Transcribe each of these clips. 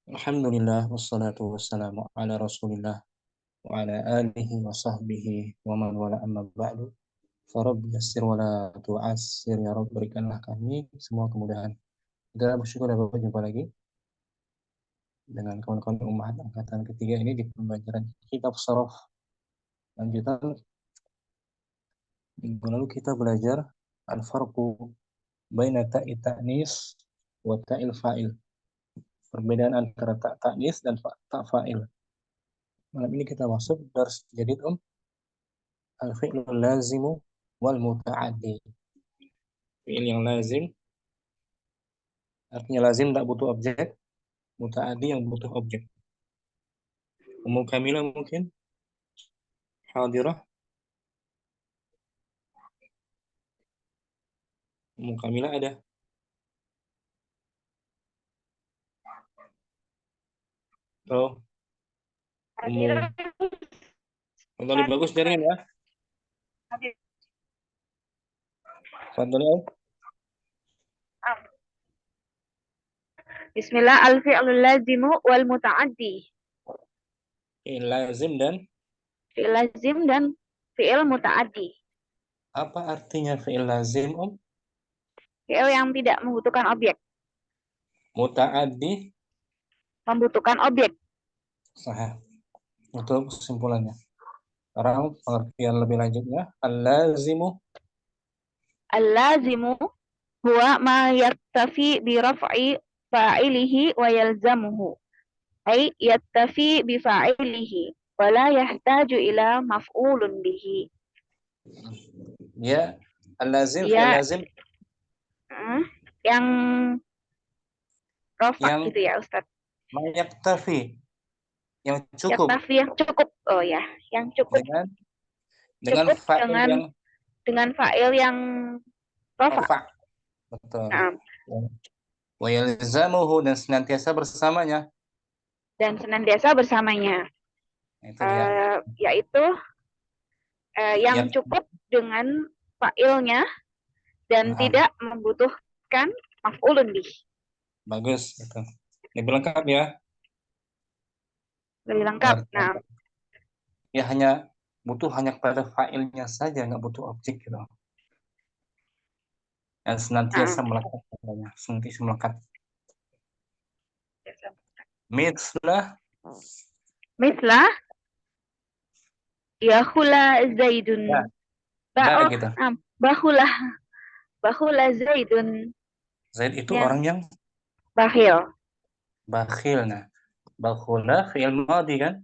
Alhamdulillah wassalatu wassalamu ala Rasulillah wa ala alihi wa sahbihi wa man wala amma ba'du. Farabbi yassir wa la tu'assir ya Rabb, berikanlah kami semua kemudahan. Kita bersyukur dapat berjumpa lagi dengan kawan-kawan Ummahat angkatan ketiga ini di pembelajaran kitab Sharaf lanjutan. Minggu lalu kita belajar al-farqu baina ta'i ta'nis wa ta'il fa'il. Perbedaan antara ta' ta'nis dan ta' fa'il. Malam ini kita masuk dars jadid al-fi'lul lazimu wal muta'addi. Fi'il yang lazim artinya lazim tak butuh objek, muta'addi yang butuh objek. Ummu Kamila mungkin hadirah. Ummu Kamila ada. Tuh, Ummu Fadli bagus jaringan ya. Fadli. Bismillah, al-fi'lul lazimu wal muta'addi. Fi'il lazim dan Fi'il lazim dan fi'il muta'addi. apa artinya fi'il lazim, Fi'il yang tidak membutuhkan objek. Muta'addi Membutuhkan objek. sah. Itu kesimpulannya. Sekarang pengertian lebih lanjutnya, al-lazimu Al-lazimu huwa ma yattafi bi raf'i fa'ilihi wa yalzamuhu. Ay yattafi bi fa'ilihi wa la yahtaju ila maf'ulun bihi. ya, al-lazim fi'il Ya, lazim yang rafa yang gitu ya Ustaz. yaktafi, yang cukup Yaktafi yang cukup. Oh ya, yang cukup dengan cukup fa'il yang dengan fa'il yang rafa. rafa. Betul. Nah, Wa yalzamuhu dan senantiasa bersamanya. dan senantiasa bersamanya. Itu dia. Yaitu yang Ya. cukup dengan fa'ilnya dan tidak membutuhkan maf'ulun bih. Bagus itu. Lebih lengkap ya. Lebih lengkap. Nah, ya hanya kepada fa'ilnya saja, nggak butuh objek gitu. Dan senantiasa melekat padanya, senantiasa melekat. Mislah yakhula Zaidun. Ya, gitu. Bakhula Zaidun. Zaid itu orang yang bakhil. Bakhil. Nah, bakhula fi'il madhi kan?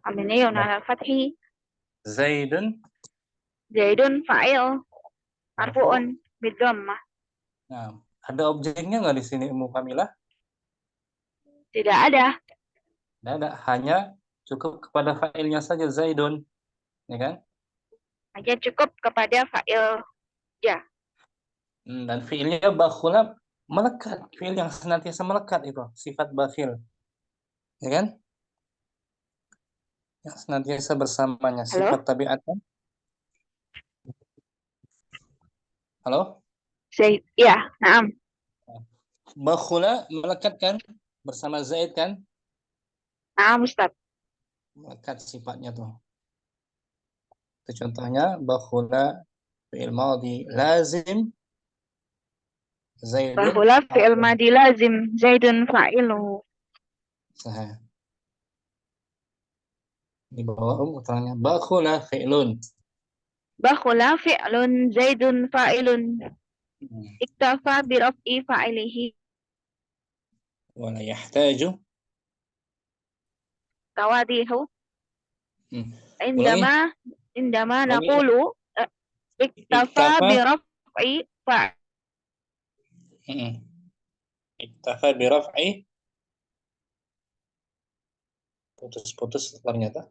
Aminiyun ala fathi. Zaidun fa'il. Marfu'un bidhammah. Nah, ada objeknya nggak di sini, Ummu Kamilah? Tidak ada. Tidak ada, hanya cukup kepada fa'ilnya saja, Zaidun, ya kan? Hanya cukup kepada fa'il ya. Dan fi'ilnya bakhula melekat, fi'il yang senantiasa melekat itu, sifat bakhil, ya kan? Yang senantiasa bersamanya, sifat tabiatnya. Halo? Zaid, ya, naam. Bakhula melekat kan bersama Zaid kan? Naam, Ustaz. Melekat sifatnya tuh. Itu contohnya bakhula fi'il madhi lazim Zaidun. Bakhula fi'il madhi lazim Zaidun fa'iluhu. Sah. Di bawah keterangannya bakhula fi'lun. Bakhula fi'lun Zaidun fa'ilun. Iktafa bi raf'i fa'ilihi. Wala yahtaju Tawadihu. Indama Ulangi. naqulu iktafa bi raf'i fa'ilihi. Iktafa bi raf'i. Putus-putus ternyata.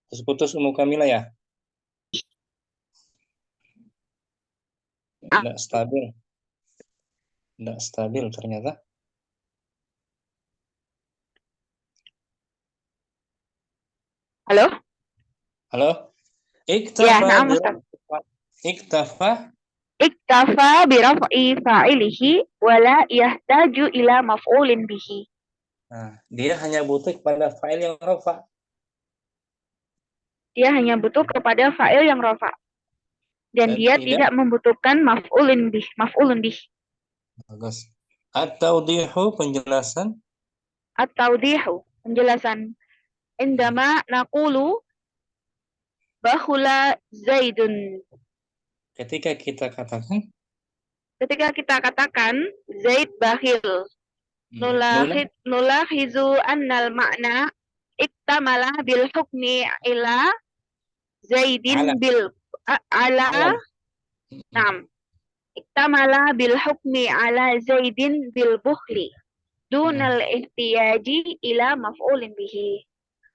Putus-putus Ummu Kamila ya? Tidak stabil. Tidak stabil ternyata. Halo? Halo? Ya, Iktafa na'am bi Ustaz. iktafa Iktafa bi raf'i fa'ilihi wa la yahtaju ila maf'ulin bihi. Nah, dia hanya butuh kepada fa'il yang rafa. Dia hanya butuh kepada fa'il yang rafa. Dan Dan dia tidak tidak membutuhkan maf'ulun bih. bagus. At-tawdihu penjelasan. At-tawdihu, penjelasan. Indama naqulu bahula Zaidun. Ketika kita katakan Ketika kita katakan Zaid bakhil, nula nulahizu annal makna iktamala bil hukmi ila Zaidin ala bil ala alam. nam iktamala bil hukmi ala Zaidin bil bukhli dunal ihtiyaji ila maf'ulin bihi.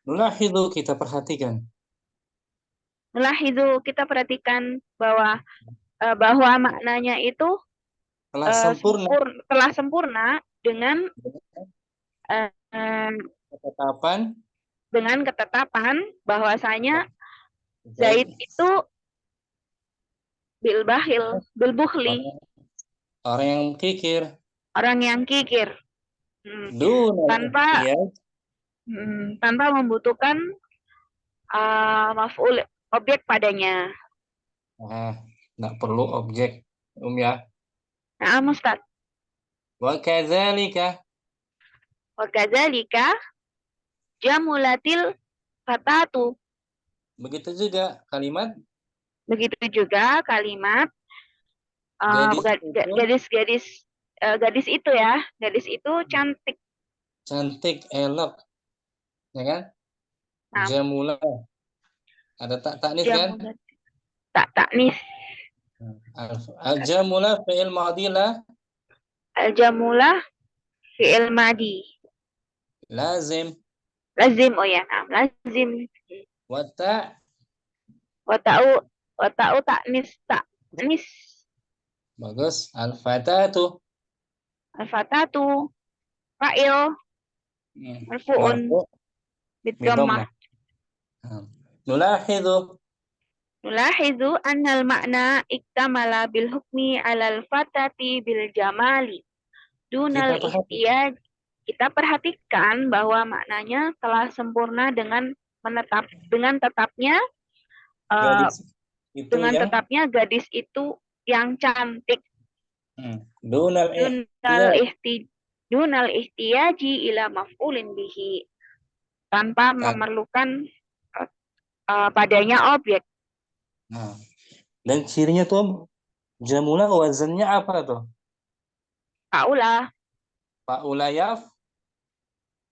Nulahidu kita perhatikan. Nulahizu, kita perhatikan bahwa maknanya itu Telah sempurna telah sempurna dengan uh, ketetapan dengan ketetapan bahwasanya Zaid Zaid itu bil bakhil, bil bukhli, orang yang kikir. orang yang kikir. Tanpa Ya. tanpa membutuhkan maf'ul objek padanya. Nah, nggak perlu objek ya. Nah, Ustaz. Wa kadzalika Wa kadzalika jamulatil fatatu. begitu juga kalimat Begitu juga kalimat gadis gadis itu ya, gadis itu cantik. cantik, elok, ya kan? Nah, Jamula. Ada taknis kan? jamulat. Tak taknis. Al-jamula fi'il madhi Al-jamulah fi'il madi. lazim. Lazim, oh ya, nah, lazim. Wa ta Wata'u taknis, taknis. bagus. Al-fatatu Al-fatatu fa'il marfu'un marfu' bidhammah. Nulahidu Nulahizu annal makna iktamala bil hukmi alal fatati bil jamali dunal ihtiyaj. Kita perhatikan bahwa maknanya telah sempurna dengan tetapnya gadis itu yang gadis itu yang cantik. Dunal Dunal ihtiyaji ila maf'ulin bihi, tanpa memerlukan padanya objek. Nah, dan cirinya tuh jamula wazannya apa tuh? Fa'ula. Fa'ula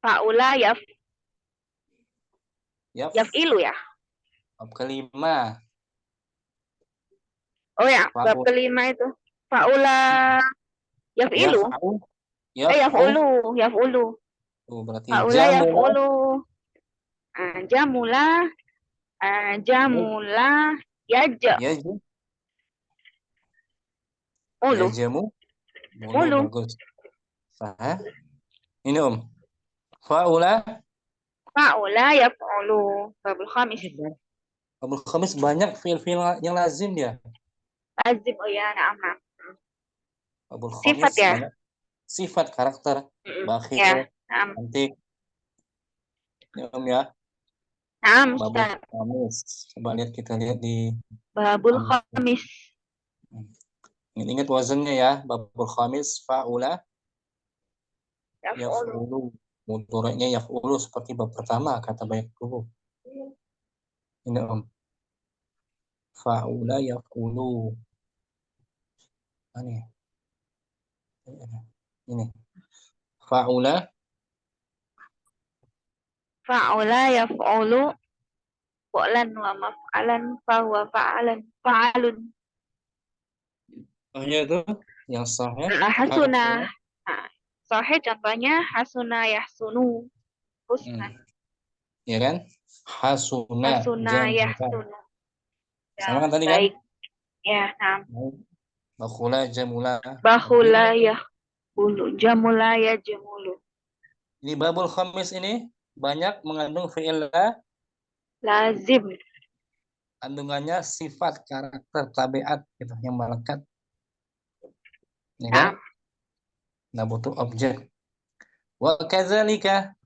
Fa'ula yaf'ilu ya. Bab kelima. Oh ya, bab kelima itu. Fa'ula yaf'ilu. Yaf'ulu. Berarti Fa'ula yaf'ulu. Jamula yajja. Ulu. Mulu bagus. Ini Fa'ula yaf'ulu. Babul khamis. Babul khamis banyak fi'il-fi'il yang lazim dia. Lazim, oh ya, na'am. Babul khamis sifat ya. banyak sifat karakter. Bakhil, ya, cantik. Ya. Na'am, Babul khamis. Coba kita lihat di Babul khamis. Ingat wazannya ya. Babul khamis fa'ula yaf'ulu. Mudhari'nya yaf'ulu seperti bab pertama kata banyak dulu. Ini fa'ula yaf'ulu. Ini fa'ula yaf'ulu fa'lan wa maf'alan fa huwa fa'alun. itu yang sahih. Hasuna. Sahih contohnya hasuna yahsunu. Husna. Ya kan? Hasuna yahsunu. Sama kan tadi baik. Kan? Ya, nah. Bakhula jamula. Bakhula yahbulu. Jamula yajmulu. Ini babul khamis ini banyak mengandung fi'il lazim. kandungannya sifat, karakter, tabiat gitu yang melekat, ya kan? Nah, Nggak butuh objek. Wa kadzalika,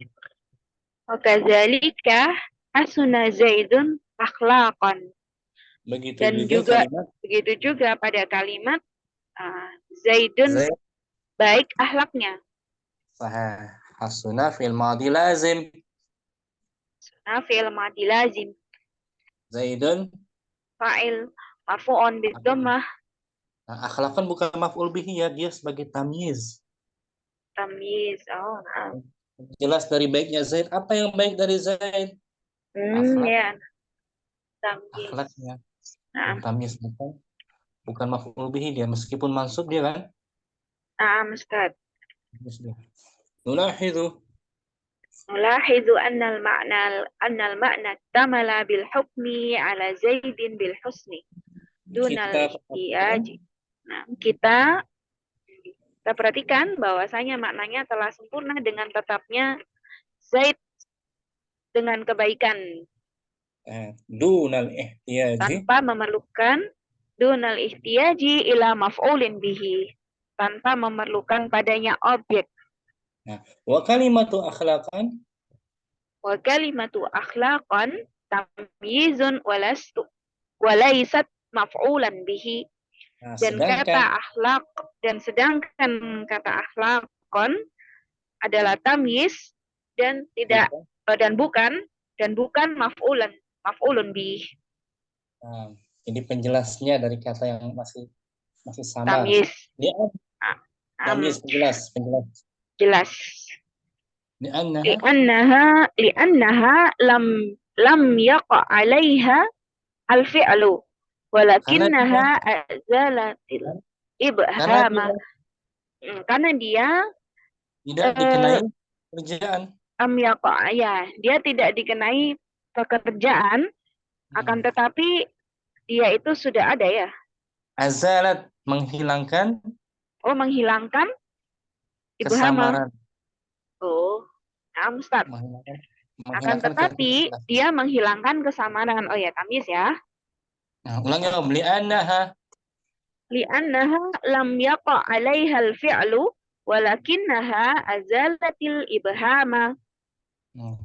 wakadzalika hasuna Zaidun akhlaqan. begitu Dan juga juga kalimat begitu juga pada kalimat Zaidun Zaid baik akhlaknya. sahih. Hasuna fil madi lazim. Nah, fi'il madi lazim Zaidun. fa'il marfu'un bidhammah Nah, akhlak kan bukan maf'ul bihi ya, dia sebagai tamyiz. tamyiz. Oh, nah. Jelas dari baiknya Zaid. Apa yang baik dari Zaid? Akhlak, Ya, tamyiz. akhlaknya. Nah, Tamyiz bukan maf'ul bihi dia, meskipun mansub dia kan. Ustaz. Tamyiz dia. Nulahidu, نلاحظ أن المعنى اكتمل بالحكم على زيد بالحسن دون kita perhatikan, الاحتياج. Nah, kita perhatikan bahwasanya maknanya telah sempurna dengan tetapnya Zaid dengan kebaikan dunal ihtiyaji. tanpa memerlukan dunal ihtiyaji ila maf'ulin bihi, tanpa memerlukan padanya objek. Nah, wa kalimatu akhlaqan. Wa kalimatu akhlaqan tamyizun walaysat maf'ulan bihi. Nah, Dan sedangkan kata akhlak dan sedangkan kata akhlakon adalah tamyiz dan tidak bukan. dan bukan maf'ulun bih. Nah, ini penjelasnya dari kata yang masih masih samar. Tamyiz. Dia Ah, tamyiz penjelas. jelas. Li'annaha, Li'annaha lam yaqa 'alaiha al-fi'lu karena dia walakinnaha azalatil karena ibhama. dia Karena dia tidak eh, dikenai kerjaan. yaqa, ya, dia tidak dikenai pekerjaan, akan Hmm. tetapi dia itu sudah ada ya. Azalat menghilangkan Oh, menghilangkan ibhama. kesamaran, Oh, nah, Ustaz. menghilangkan Akan menghilangkan tetapi ketidakjelasan. dia menghilangkan kesamaran. Oh ya, tamyiz ya. Nah, ulangi om, li'annaha, Li'annaha lam yaqa 'alaiha al-fi'lu walakinnaha azalatil ibhama.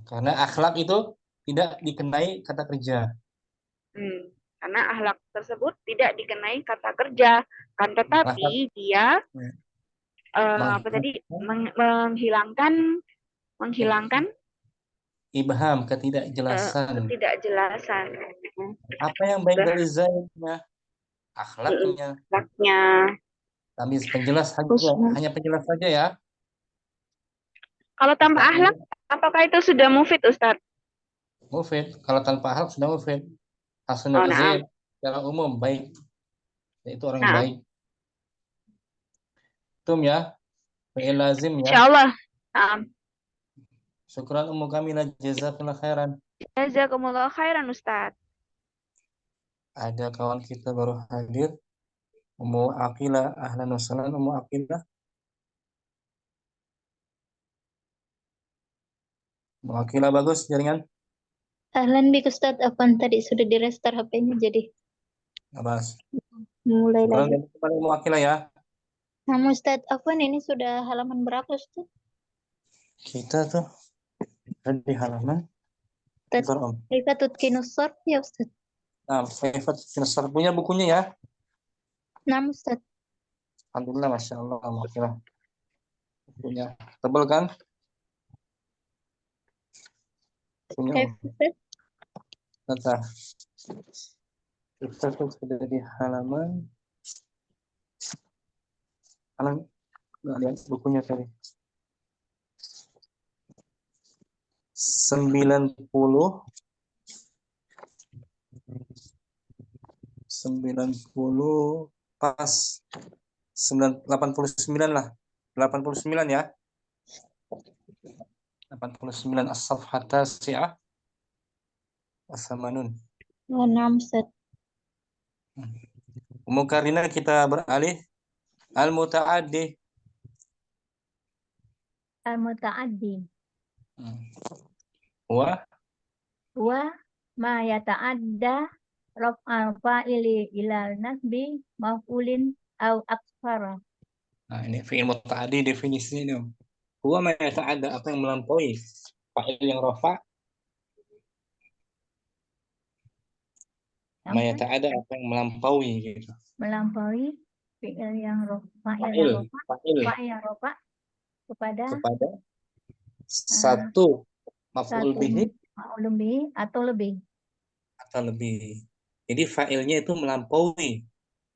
karena akhlak itu tidak dikenai kata kerja. Karena akhlak tersebut tidak dikenai kata kerja, kan Akhlak, tetapi dia apa tadi menghilangkan menghilangkan ibham, ketidakjelasan. ketidakjelasan. Apa yang baik dari Zaidnya? Akhlaknya. Akhlaknya. Tamyiz penjelas saja, Husnul. hanya penjelas saja ya. Kalau tanpa akhlak, Takmir, apakah itu sudah mufid, Ustaz? mufid. Kalau tanpa akhlak sudah mufid. Oh, Hasanul naam. Zaid secara umum baik. Itu orang yang Naam. baik. Tum ya, fi'il lazim ya. Insyaallah. Naam. Syukran ummu kamilah, jazakallah khairan. Jazakumullah khairan, Ustaz. Ada kawan kita baru hadir, Ummu Aqilah, ahlan wa sahlan Ummu Aqilah. Ummu Aqilah bagus jaringan. Ahlan bik Ustaz, Afwan tadi sudah di restart HP-nya jadi Abbas. mulai Syukran lagi. kepada Ummu Aqilah ya. Nah, Ustaz, Afwan ini sudah halaman berapa Ustaz? Kita tuh di halaman Ustaz, Bentar, Om. Kaifa tutqinus sarf ya Ustaz? Nah, Faifat Finsar punya bukunya ya. Nah, Ustaz. Alhamdulillah, Masya Allah, Ummu Aqilah. Bukunya tebal kan? Punya Om. Kaifa Ustaz? Bentar. Kita tuh sudah di halaman nggak lihat bukunya tadi. 90 pas 89 lah. 89 ya. 89 as-safhat tasi'ah as-samanun. Oh, nah, Ustaz. Ummu Karina kita beralih al-muta'addi. Al-muta'addi. Wa Wa ma yata'adda raf'al fa'ili ila nasbi maf'ulin au aksara. Nah, ini fi'il muta'addi definisinya ini, Om. Huwa ma yata'adda, apa yang melampaui fa'il yang rafa, ma Sampai yata'adda, apa yang melampaui gitu. melampaui fi'il yang Fa'il, fa'il fa'il yang rofa kepada kepada uh, satu maf'ul satu bihi maf'ulun bihi atau lebih. atau lebih. Jadi fa'ilnya itu melampaui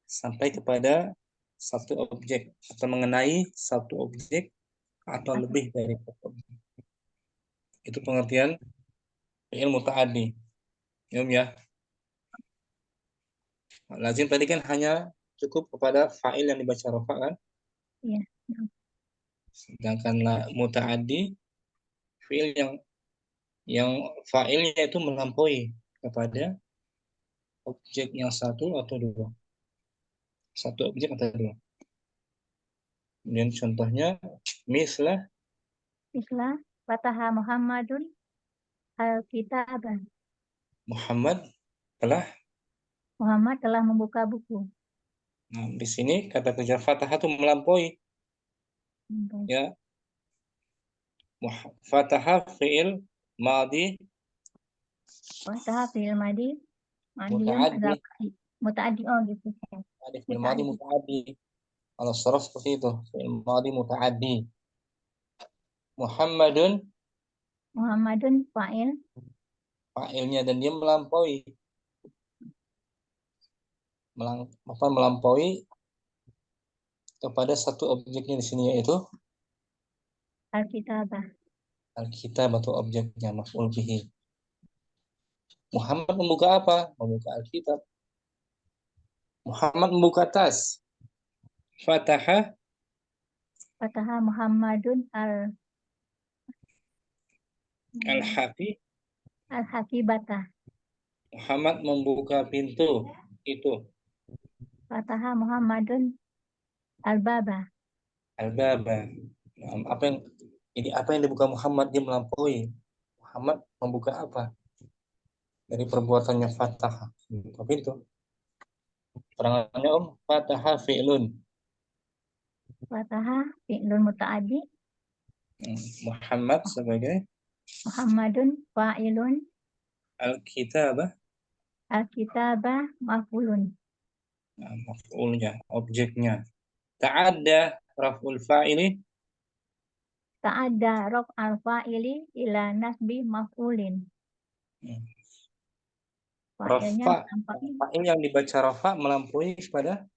sampai kepada satu objek atau mengenai satu objek atau lebih dari satu objek. Itu pengertian fi'il muta'addi. Ya. Lazim tadi kan hanya cukup kepada fa'il yang dibaca rafa kan? Iya. Sedangkan muta'addi fi'il yang fa'ilnya itu melampaui kepada objek yang satu atau dua. Satu objek atau dua. Kemudian contohnya mislah Mislah fataha Muhammadun al-kitabah. Muhammad telah. Muhammad telah membuka buku. Nah, di sini kata kerja fathah itu melampaui ya. Fataha fi'il madi Fataha fi'il madi madiyun muta'addi. adalah mutaaddi. Oh gitu. Fi'il madi Mutaaddi. muta'addi. Kalau saraf seperti itu, fi'il madi muta'addi. Muhammadun Muhammadun fa'il fa'ilnya dan dia melampaui melampaui kepada satu objeknya di sini, yaitu al-kitabah. Alkitab atau objeknya maf'ul bihi. Muhammad membuka apa? Membuka Alkitab. Muhammad membuka tas. Fataha Fataha Muhammadun al-hafi. al-hakibata. Muhammad membuka pintu itu. Fataha Muhammadun al-baba. Al-baba. Apa yang apa yang dibuka Muhammad, dia melampaui. Muhammad membuka apa? Dari perbuatannya fataha, membuka pintu. Perangannya Om, fataha fi'lun. Fataha fi'lun muta'addi. Muhammad sebagai Muhammadun fa'ilun. al-kitabah, Al-kitabah maf'ulun. maf'ulnya, objeknya. Ta'adda raf'ul fa'ili. Ta'adda raf'al fa'ili ila nasbi maf'ulin. Fa'ilnya Rafa, melampaui. fa'il yang dibaca rafa melampaui kepada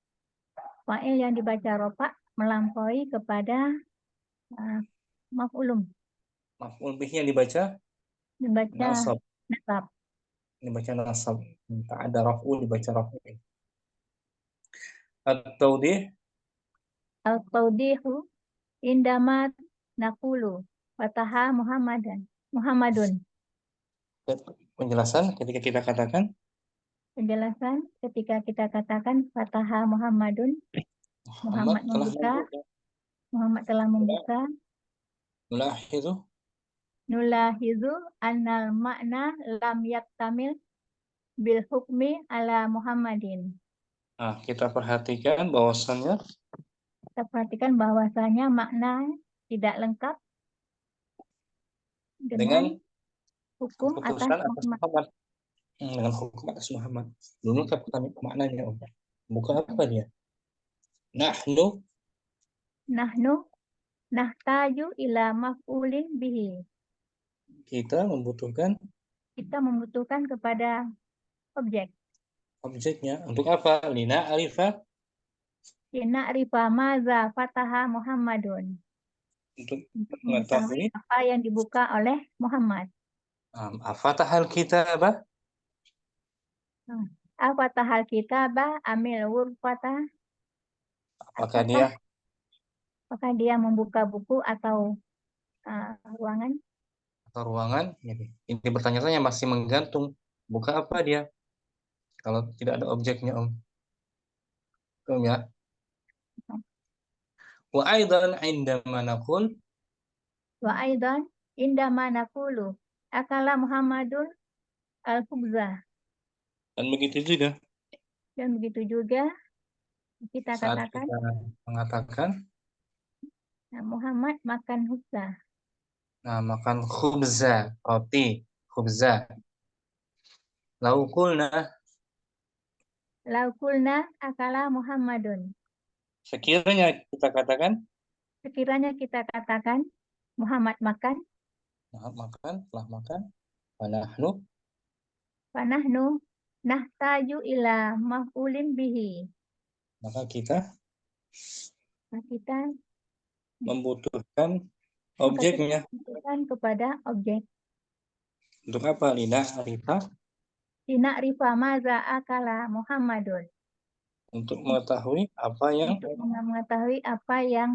Fa'il yang dibaca rafa melampaui kepada maf'ulun. maf'ul bihi yang dibaca Dibaca nasab. nasab. Dibaca nasab. Ta'adda raf'ul dibaca raf'ul. At-tawdih Al-tawdihu indamat nakulu fataha Muhammadun. penjelasan ketika kita katakan Penjelasan ketika kita katakan fataha Muhammadun. Muhammad membuka. Muhammad telah membuka. Nulahizu Nulahizu annal makna lam yaktamil bil hukmi ala Muhammadin. Nah, kita perhatikan bahwasannya Kita perhatikan bahwasanya makna tidak lengkap dengan hukum atas keputusan atas Muhammad. Muhammad. Dengan hukum atas Muhammad. Dulu kan maknanya Om. Bukan apa dia? Nahnu Nahtaju ila maf'ulin bihi. kita membutuhkan Kita membutuhkan kepada objek. objeknya untuk apa? Lina arifah Kina rifa maza fataha Muhammadun. untuk Untuk mengetahui mengetahui apa yang dibuka oleh Muhammad. afatahal kitabah. Afatahal kitabah amil wurfata. Apakah dia membuka buku atau ruangan? atau ruangan? Ini bertanya-tanya masih menggantung. Buka apa dia? Kalau tidak ada objeknya Om. Om ya. Wa aidan indama naqul Wa aidan indama naqulu akala Muhammadun al-khubza. Dan begitu juga Dan begitu juga kita saat katakan kita mengatakan, Muhammad makan khubza. nah, makan khubza, roti, khubza. Lau qulna, Lau kulna akala Muhammadun. sekiranya kita katakan, Sekiranya kita katakan Muhammad makan, nah, makan, telah makan, panahnu, panahnu nahtaju ila maf'ulin bihi. maka kita Nah, kita membutuhkan maka kita objeknya. butuhkan kepada objek. Untuk apa? Lidah, Arifah, Tina rifa maza akala Muhammadun. untuk mengetahui apa yang Untuk mengetahui apa yang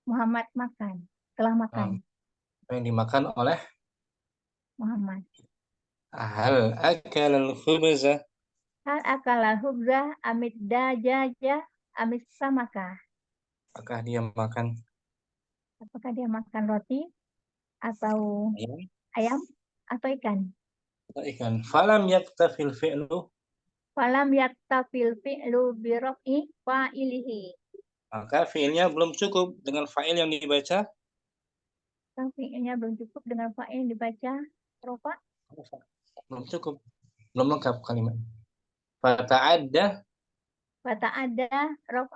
Muhammad makan, telah makan dimakan oleh Muhammad. hal akal al-khubza, Hal akala hubza amit dajaja amit samaka. apakah dia makan Apakah dia makan roti atau ayam ayam atau ikan? atau ikan? Falam yaktafil fi'lu, Falam yaktafil fi'lu birof'i fa'ilihi. maka fi'ilnya belum cukup dengan fa'il yang dibaca, Fi'ilnya belum cukup dengan fa'il dibaca rofa. belum cukup, belum lengkap kalimat. Fata'adda, Kata ada rof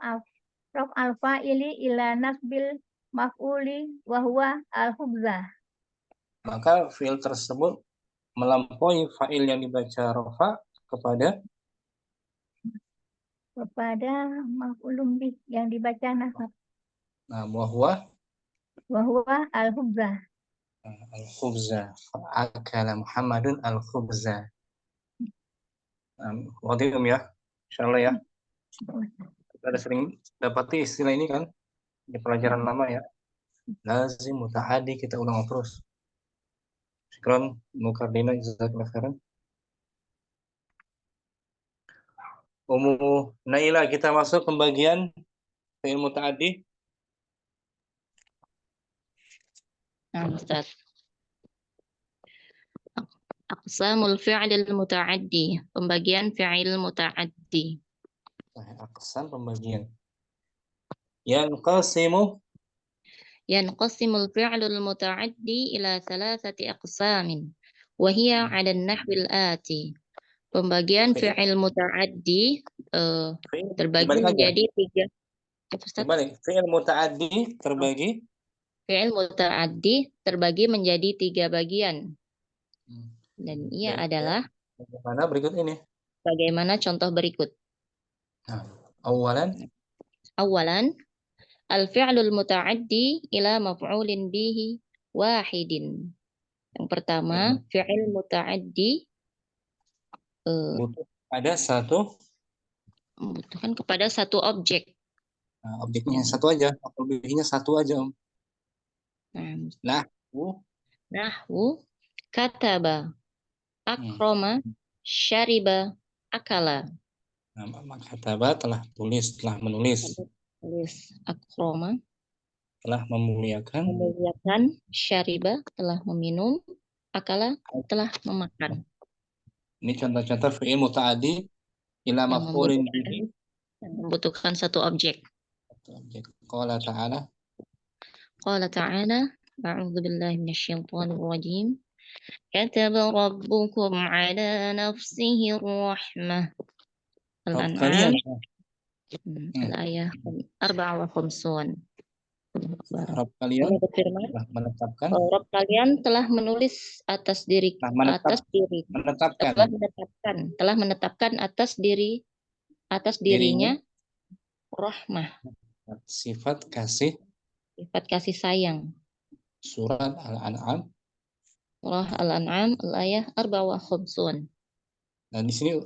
al fa'ili ila nasbil maf'uli wahwa al hubzah. maka fi'il tersebut melampaui fa'il yang dibaca rofa kepada Maf'ulun bih yang dibaca nasab bahwa wahwa al hubzah. al-khubza, akala Muhammadun al-khubza. Wadium ya, insyaallah ya. Kita ada sering dapati istilah ini kan di pelajaran lama ya. Lazim, muta'adi, kita ulang terus. Syukran, Mukardina, jazakallahu khairan. Naila, kita masuk ke bagian fi'il muta'adi. Nah, Ustaz. Aqsamul fi'lil muta'addi. Pembagian fi'il muta'addi. Aqsam, pembagian. Yanqasimu, Yanqasimul fi'lul muta'addi ila thalathati aqsamin. Wahia 'ala an-nahwil ati. Pembagian fi'il muta'addi terbagi dibalik aja. menjadi tiga. Ustaz? Dibalik. Fi'il muta'addi terbagi. Fi'il muta'addi terbagi menjadi tiga bagian. Dan ia adalah Bagaimana berikut ini? bagaimana contoh berikut. Nah, awalan, Awalan, al-fi'lul muta'addi ila maf'ulin bihi wahidin. Yang pertama, fi'il muta'addi butuh ada satu. membutuhkan kepada satu objek. Nah, objeknya satu aja, lebihnya satu aja, Om. Nahwu kataba, akroma, syariba, akala. Nah, kataba telah tulis, telah menulis. Tulis, akroma telah memuliakan, syariba telah meminum, akala telah memakan. Ini contoh-contoh fi'il muta'addi ila maf'ulin bihi, membutuhkan satu objek. Qala ta'ala, a'udzu billahi minasyaitonir rajim. Kataba rabbukum ala nafsihi rahmah. Al-An'am al-ayah 54. Rabb kalian menetapkan, Rabb kalian telah menulis atas diri telah menetapkan atas dirinya rahmah, sifat kasih sayang. Surat Al-An'am, Surah Al-An'am al-ayah 54. Nah, di sini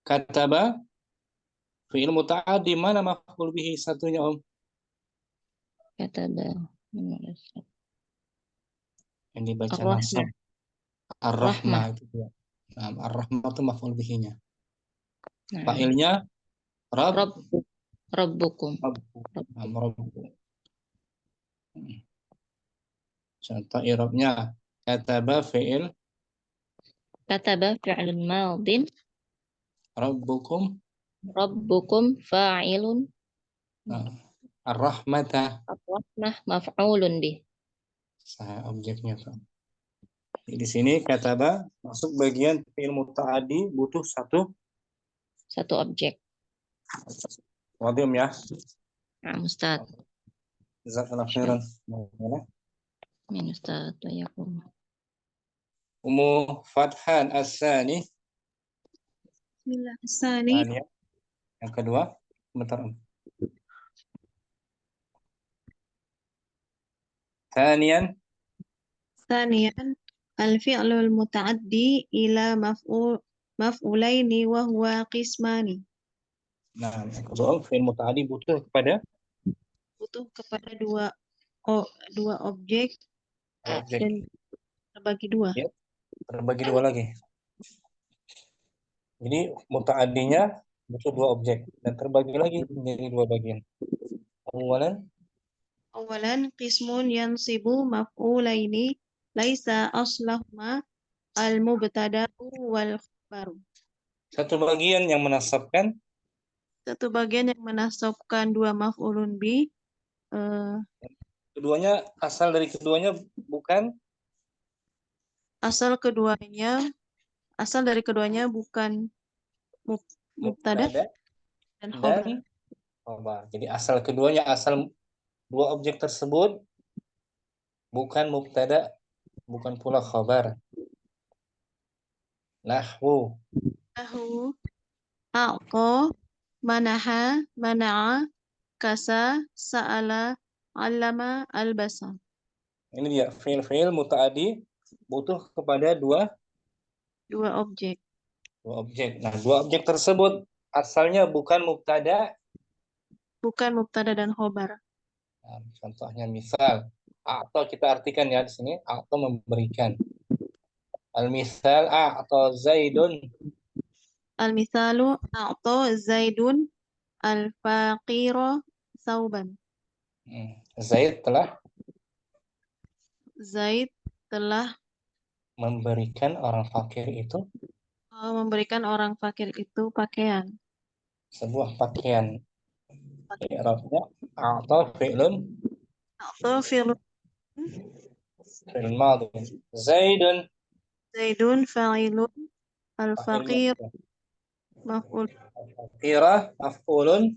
kataba fi'il muta'addi, mana maf'ul bihi satunya, Om? Kataba yang dibaca nasab. Ar-Rahmah itu dia. Nah, Ar-Rahmah itu maf'ul bihinya. Fa'ilnya Rabbukum. Contoh i'rabnya, kataba fi'il Kataba fi'lun madin Rabbukum. Rabbukum fa'ilun. Nah, ar-rahmata. Ar-rahmah maf'ulun bih. Objeknya tuh. Di sini kataba masuk bagian fi'il muta'addi butuh satu Objek. wadhim ya. Nah, Ustaz. Jazakallahu khairan. Min Ustaz wa yakum. Umu Fathan As-Sani. Bismillah. Asani. Yang kedua, bentar. Thaniyan. Thaniyan. Al-fi'lul muta'addi ila maf'ulaini wa huwa qismani. Nah, yang kedua, fi'il muta'addi butuh kepada Butuh kepada dua objek objek. dan terbagi dua. Ya, terbagi dua lagi. Jadi muta'addinya butuh dua objek dan terbagi lagi menjadi dua bagian. Awalan qismun yansibu maf'ulaini laisa aslahuma al-mubtada'u wal khabaru. Satu bagian yang menasabkan Satu bagian yang menasabkan dua maf'ulun bi, keduanya, asal dari keduanya bukan asal dari keduanya bukan mubtada dan khabar. dan khabar. Jadi asal keduanya, asal dua objek tersebut bukan mubtada, bukan pula khabar. Nahwu. Nahu a'qa, manaha, mana'a, kasa, sa'ala, 'allama, albasa. Ini dia fi'il muta'addi butuh kepada dua Objek. objek. Nah, dua objek tersebut asalnya bukan mubtada. Bukan mubtada dan khobar. Nah, contohnya misal atau kita artikan ya di sini atau memberikan. Al-misal atau Zaidun. Al-misalu a'ta Zaidun al-faqira sauban. Zaid telah memberikan orang fakir itu pakaian. sebuah pakaian. I'rabnya atau fi'lun A'ta fi'lun madhi. Zaidun fa'ilun al-faqir maf'ul fakira maf'ulun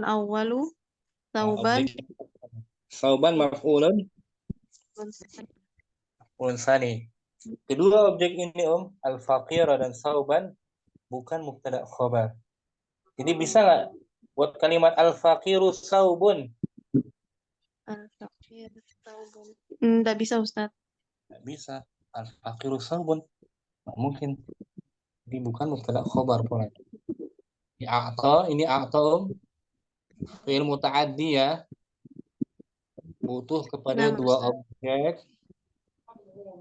awwalu sauban sauban maf'ulun sani. Kedua objek ini al-faqira dan sauban bukan mubtada khabar. Jadi bisa nggak buat kalimat al-faqiru saubun? Al-faqir sauban. Enggak bisa, Ustaz. Nggak bisa. Al-faqiru saubun. Nggak mungkin. Jadi bukan mubtada khabar pula. Ini a'ta fi'il muta'addi ya. Butuh kepada dua objek,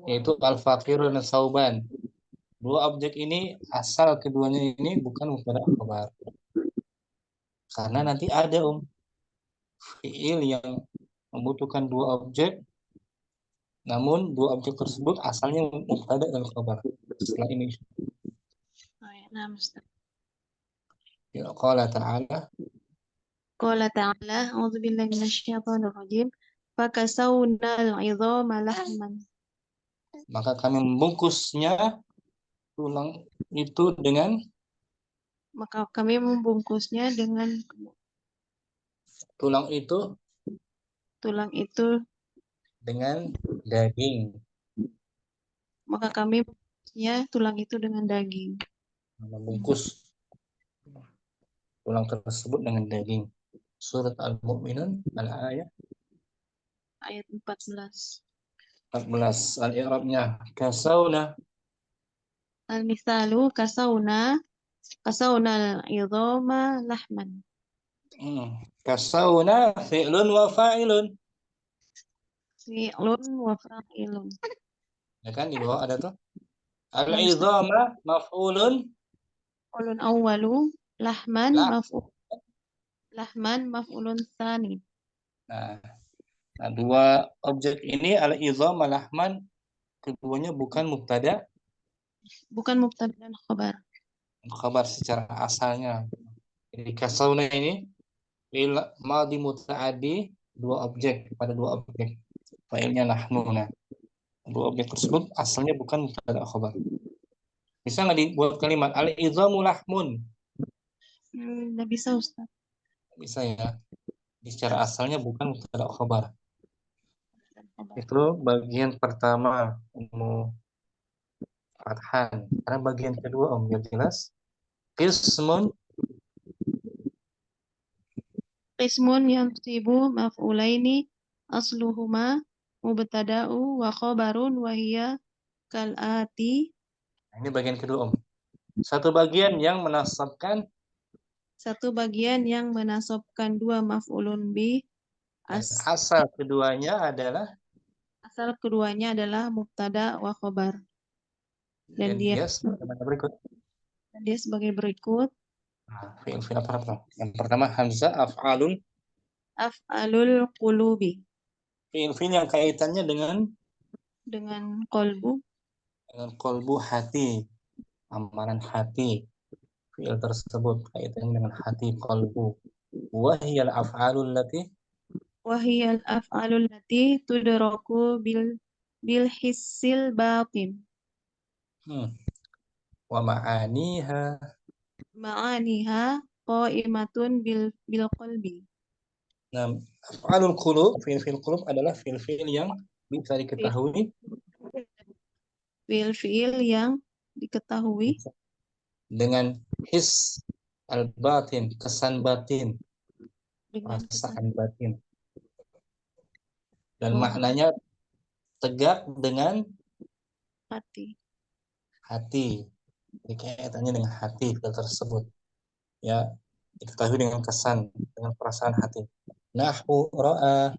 yaitu al-faqiru dan sauban. Dua objek ini asal keduanya ini bukan mubtada khabar. Karena nanti ada fi'il yang membutuhkan dua objek, namun dua objek tersebut asalnya mubtada dan khabar. Setelah ini. Ya, qala ta'ala. Qala ta'ala, a'udzubillahi minasyaitonir rajim. Fakasawna al-'idhama lahman. Maka kami membungkusnya tulang itu dengan tulang itu dengan daging. Maka kami membungkusnya tulang itu dengan daging. Membungkus tulang tersebut dengan daging. Surat Al-Mu'minun al-ayat Ayat 14. Al-i'rabnya kasawna. Al-misalu kasawna al-'idhama lahman. Kasawna fi'lun wa fa'ilun. Fi'lun wa fa'ilun. Ya kan di bawah ada tuh. Al-'idhama maf'ulun. Maf'ulun awwalu lahman maf'ulun tsani. Nah, dua objek ini al-'idhama lahman keduanya bukan mubtada dan khabar. Khabar secara asalnya. Jadi kasawna ini fi'il madhi muta'addi dua objek pada dua objek. Fa'ilnya nahnu. Nah, dua objek tersebut asalnya bukan mubtada khabar. Bisa nggak dibuat kalimat al-idhamu lahmun? Nggak bisa Ustaz. Bisa ya. Jadi secara asalnya bukan mubtada khabar. Itu bagian pertama ilmu Fathan. Karena bagian kedua Om biar jelas. Qismun Qismun yansibu maf'ulaini asluhuma mubtada'u wa khabarun wa hiya kal'ati. ini bagian kedua Om. Satu bagian yang menasabkan Satu bagian yang menasobkan dua maf'ulun bi. dan asal keduanya adalah Asal keduanya adalah mubtada wa khabar. Dan dia sebagaimana berikut. sebagai berikut. Nah, fi'il apa? Yang pertama hamzah af'alun. Af'alul qulubi. Fi'il yang kaitannya Dengan kolbu. dengan kolbu hati, amalan hati. Fi'il tersebut kaitannya dengan hati kolbu. Wahiyal af'alul lati Wahiyal af'alul lati tudraku bil hissil batin. wa ma'aniha Ma'aniha qa'imatun bil qalbi. Nah, af'alul qulub, fi'il qulub adalah fi'il yang bisa diketahui Fi'il yang diketahui dengan his al-batin, kesan batin, dengan kesan perasaan batin. Dan bahwa maknanya tegak dengan hati. hati. Jadi kaitannya dengan hati fi'il tersebut. Ya, diketahui dengan kesan, dengan perasaan hati. Nahwu ra'a.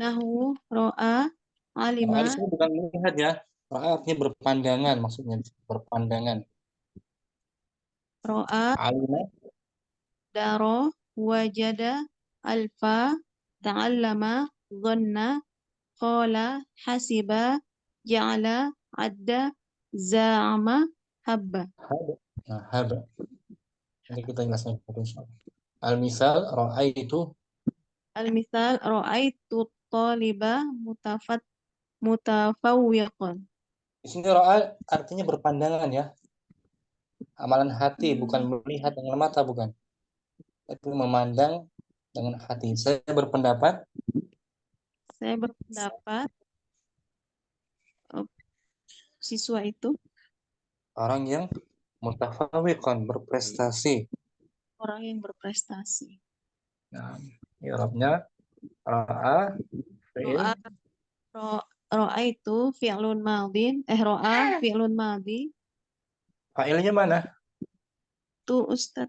Nahu ro'a Ra'a di alima sini bukan melihat ya. Ra'a artinya berpandangan, maksudnya berpandangan. ro'a Alima daro wajada alfa ta'allama dhanna qala hasiba ja'ala adda za'ama habba. haba. Nah, haba. Nanti kita jelaskan insyaallah. Al-misal ra'aitu. Al-misal ra'aitu taliba mutafawwiqan. Di sini ra'a artinya berpandangan ya. Amalan hati, bukan melihat dengan mata, bukan. Tapi memandang dengan hati. Saya berpendapat Siswa itu orang yang mutafawiqan, berprestasi. orang yang berprestasi. Nah, i'rabnya ra'a fi'il Ro'a itu fi'lun madin. Ro'a fi'lun madi. fa'ilnya mana? Tuh Ustaz.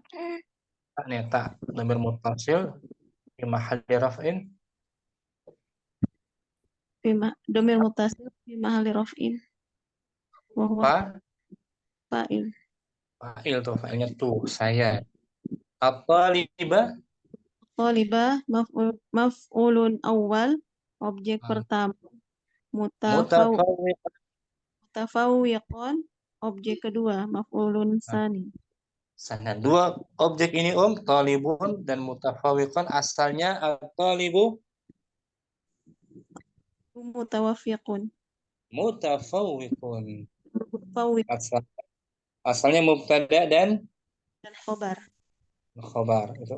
Neta dhamir muttasil fi mahalli raf'in Domir mutasil fi mahali raf'in. Wa huwa fa'il. fa'il tuh, fa'ilnya tuh saya. At-taliba Talibah maf'ulun awal. Objek pertama. mutafawiqan. Mutafawwiqan. Objek kedua. Maf'ulun sani. Sana dua objek ini talibun dan mutafawiqan asalnya at-talibu Mutawaffiqun. mutafawwiqun. Mutafawwiq Asalnya mubtada dan dan khobar. khabar itu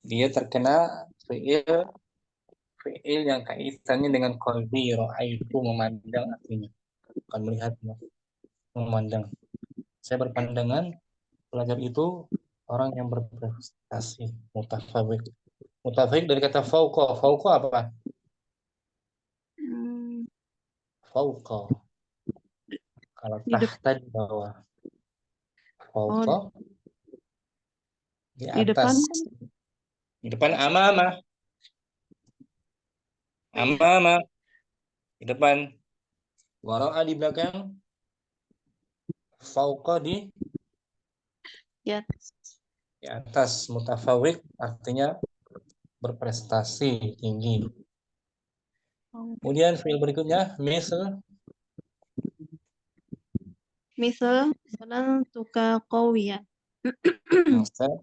Dia terkena fi'il yang kaitannya dengan qalbi, ra'aitu, memandang artinya. Bukan melihat, memandang. Saya berpandangan pelajar itu orang yang berprestasi, mutafawiq. Mutafawiq dari kata fauqa. Fauqa apa? Fauqa. Kalau tahta di bawah. Fauqa di atas. Di depan amama. Amama. Di depan. Wara'a di belakang. Fauqa di atas. Mutafawiq artinya berprestasi tinggi. Kemudian fi'il berikutnya misal Misal zanantuka qawiyan. Ustaz.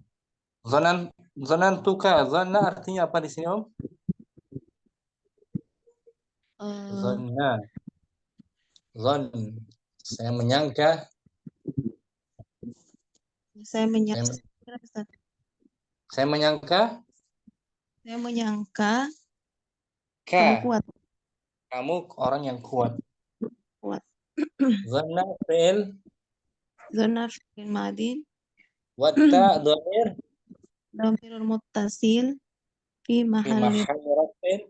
Zanantuka. Zanna artinya apa di sini, Om? Eh, Zanna. Zan. Saya menyangka. saya menyangka, Saya, saya menyangka. saya menyangka kamu Ka. kuat. Kamu orang yang kuat. Kuat. Zanna fi'il. Zona fi'il madin. Watta dhamir. Dhamirul muttasil fi Fi mahalli mahalli raf'in.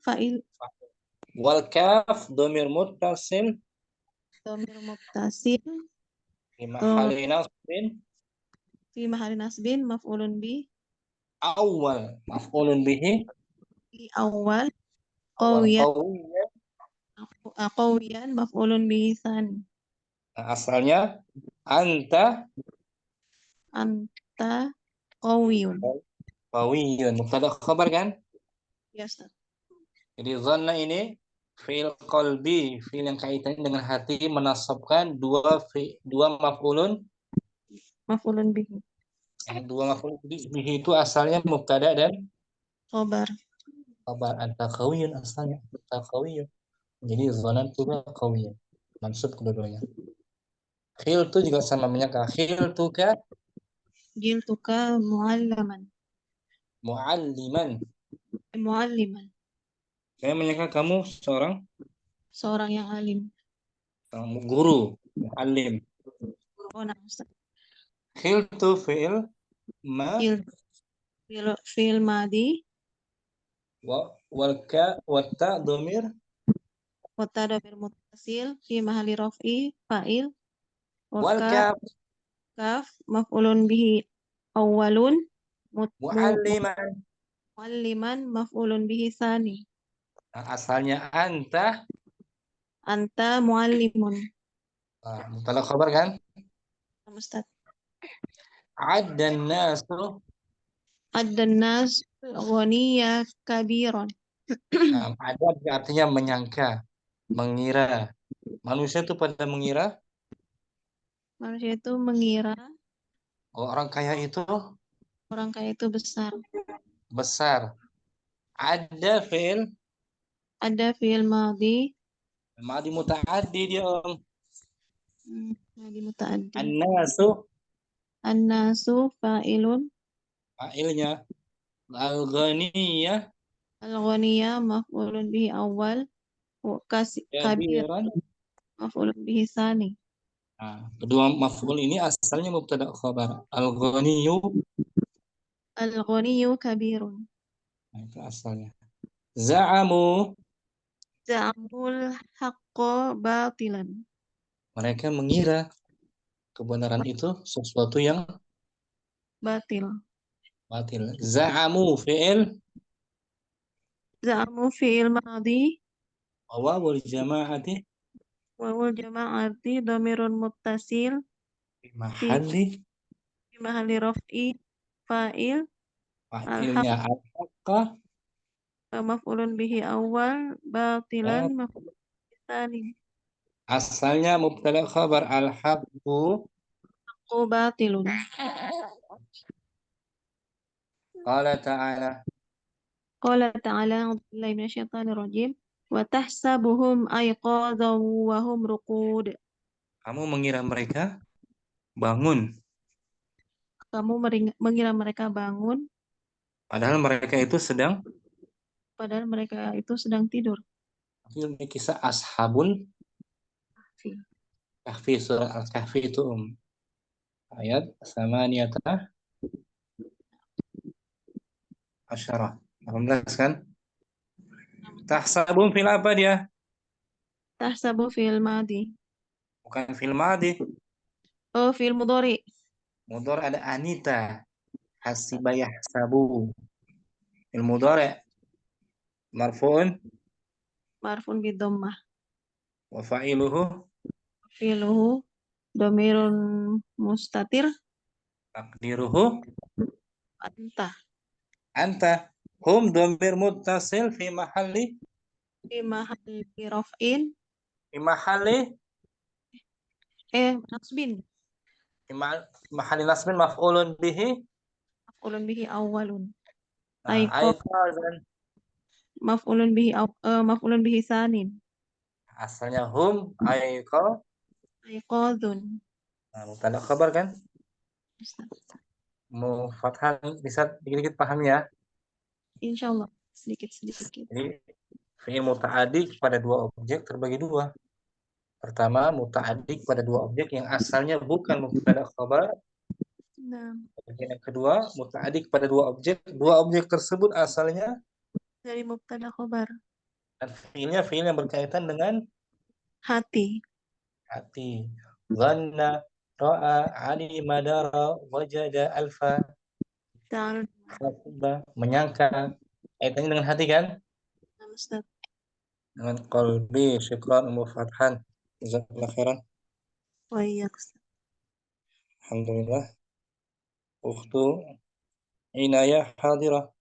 fa'il Wal kaf dhamir muttasil. dhamir muttasil Fi mahalli nasbin. fi mahalli nasbin maf'ulun bi Awal. Maf'ulun bihi. fi awal Awal qawiyan qawiyya. qawiyan maf'ulun bihi tsani. Nah, asalnya anta Anta qawiyun. qawiyyun. Mubtada khabar kan? Ya, Ustaz. Jadi zanna ini fi'il qalbi, fi'il yang kaitannya dengan hati, menasabkan dua maf'ulun. Maf'ulun bihi. Yang dua maf'ulun bihi itu asalnya mubtada dan Khabar. khabar. Anta qawiyyun asalnya. Anta qawiyyun. Jadi zanantuka qawiyyun. Mansub kedua-duanya. Khiltu juga sama menyangka. Khiltuka Jiltuka mu'allaman. mu'alliman. Mu'alliman. Saya menyangka kamu seorang Seorang yang alim. guru, mu'allim. Oh, nah, Ustaz. Khiltu fi'il ma Fi'il madi wal ka wa ta dhamir Wata dhamir muttasil fi mahalli raf'i fa'il wal wa kaf kaf maf'ulun bihi awwalun mu'alliman. mualliman maf'ulun bihi tsani. Nah, asalnya anta Anta muallimun. mubtada khabar kan? Ustaz. Addan nasu. Addan nas ghaniya kabiron. Ada artinya menyangka, mengira. Manusia itu pada mengira Manusia itu mengira orang kaya itu orang kaya itu besar. besar. Ada fi'il Ada fi'il madi madi muta'addi dia, Om. madi muta'addi. An-nasu An-nasu fa'ilun. fa'ilnya. Al-ghaniyah Al-ghaniyah maf'ulun bihi awal. Kabir kabiran. maf'ulun bihi tsani. Kedua maf'ul ini asalnya mubtada khabar. Al-ghaniyyu. Al-ghaniyyu kabirun. Itu asalnya. Za'amu. Za'amul haqqo batilan. Mereka mengira kebenaran itu sesuatu yang Batil. batil. Za'amu fi'il Za'amu fi'il madi wawul jama'ati wawul jama'ati dhamirun muttasil fi mahalli fi mahalli raf'i fa'il fa'ilnya al-haqqa maf'ulun bihi awal batilan maf'ulun bihi tsani. asalnya mubtada khabar al-haqqu. Haqqo batilun. Qala ta'ala Qala ta'ala a'udzubillahi minasyaitonir rajim wa tahsabuhum ayqadhan wa hum ruqud. kamu mengira mereka bangun Kamu mengira mereka bangun padahal mereka itu sedang tidur. ini kisah ashabul kahfi, surah al-kahfi itu ayat 18 kan? Tahsabun fil apa dia? Tahsabu fi'il madi. Bukan fil madi. Oh, fi'il mudhari. Mudhari ada anita. Hasiba yahsabu. Fil mudhari marfu'un Marfun bidhammah. wa fa'iluhu Fi'luhu dhamirun mustatir taqdiruhu anta. anta. Hum dhamir muttasil fi mahalli Fi mahalli raf'in Imahali nasbin. Imahali nasbin maf'ulun bihi. Maf'ulun bihi awwalun. Aiqazan. Maf'ulun bihi sanin. Asalnya hum Aiqadun. mubtada khabar kan? Ustaz. Fathan bisa dikit-dikit paham ya. Insyaallah sedikit-sedikit. Jadi fi'il muta'addi pada dua objek terbagi dua. Pertama, muta'addi pada dua objek yang asalnya bukan mubtada khabar. Nah, Yang kedua, muta'addi pada dua objek tersebut asalnya dari mubtada khabar. dan fi'ilnya fi'il yang berkaitan dengan Hati. hati. Dhanna, ra'a, alima, dara, wajada, alfa, Ta'al. hasiba, menyangka. Kaitannya dengan hati kan? Ustaz. Dengan qalbi, syukran, ummu fathan. Jazakallah khairan. Wa iyyak. Alhamdulillah. Ukhtu Inayah hadirah.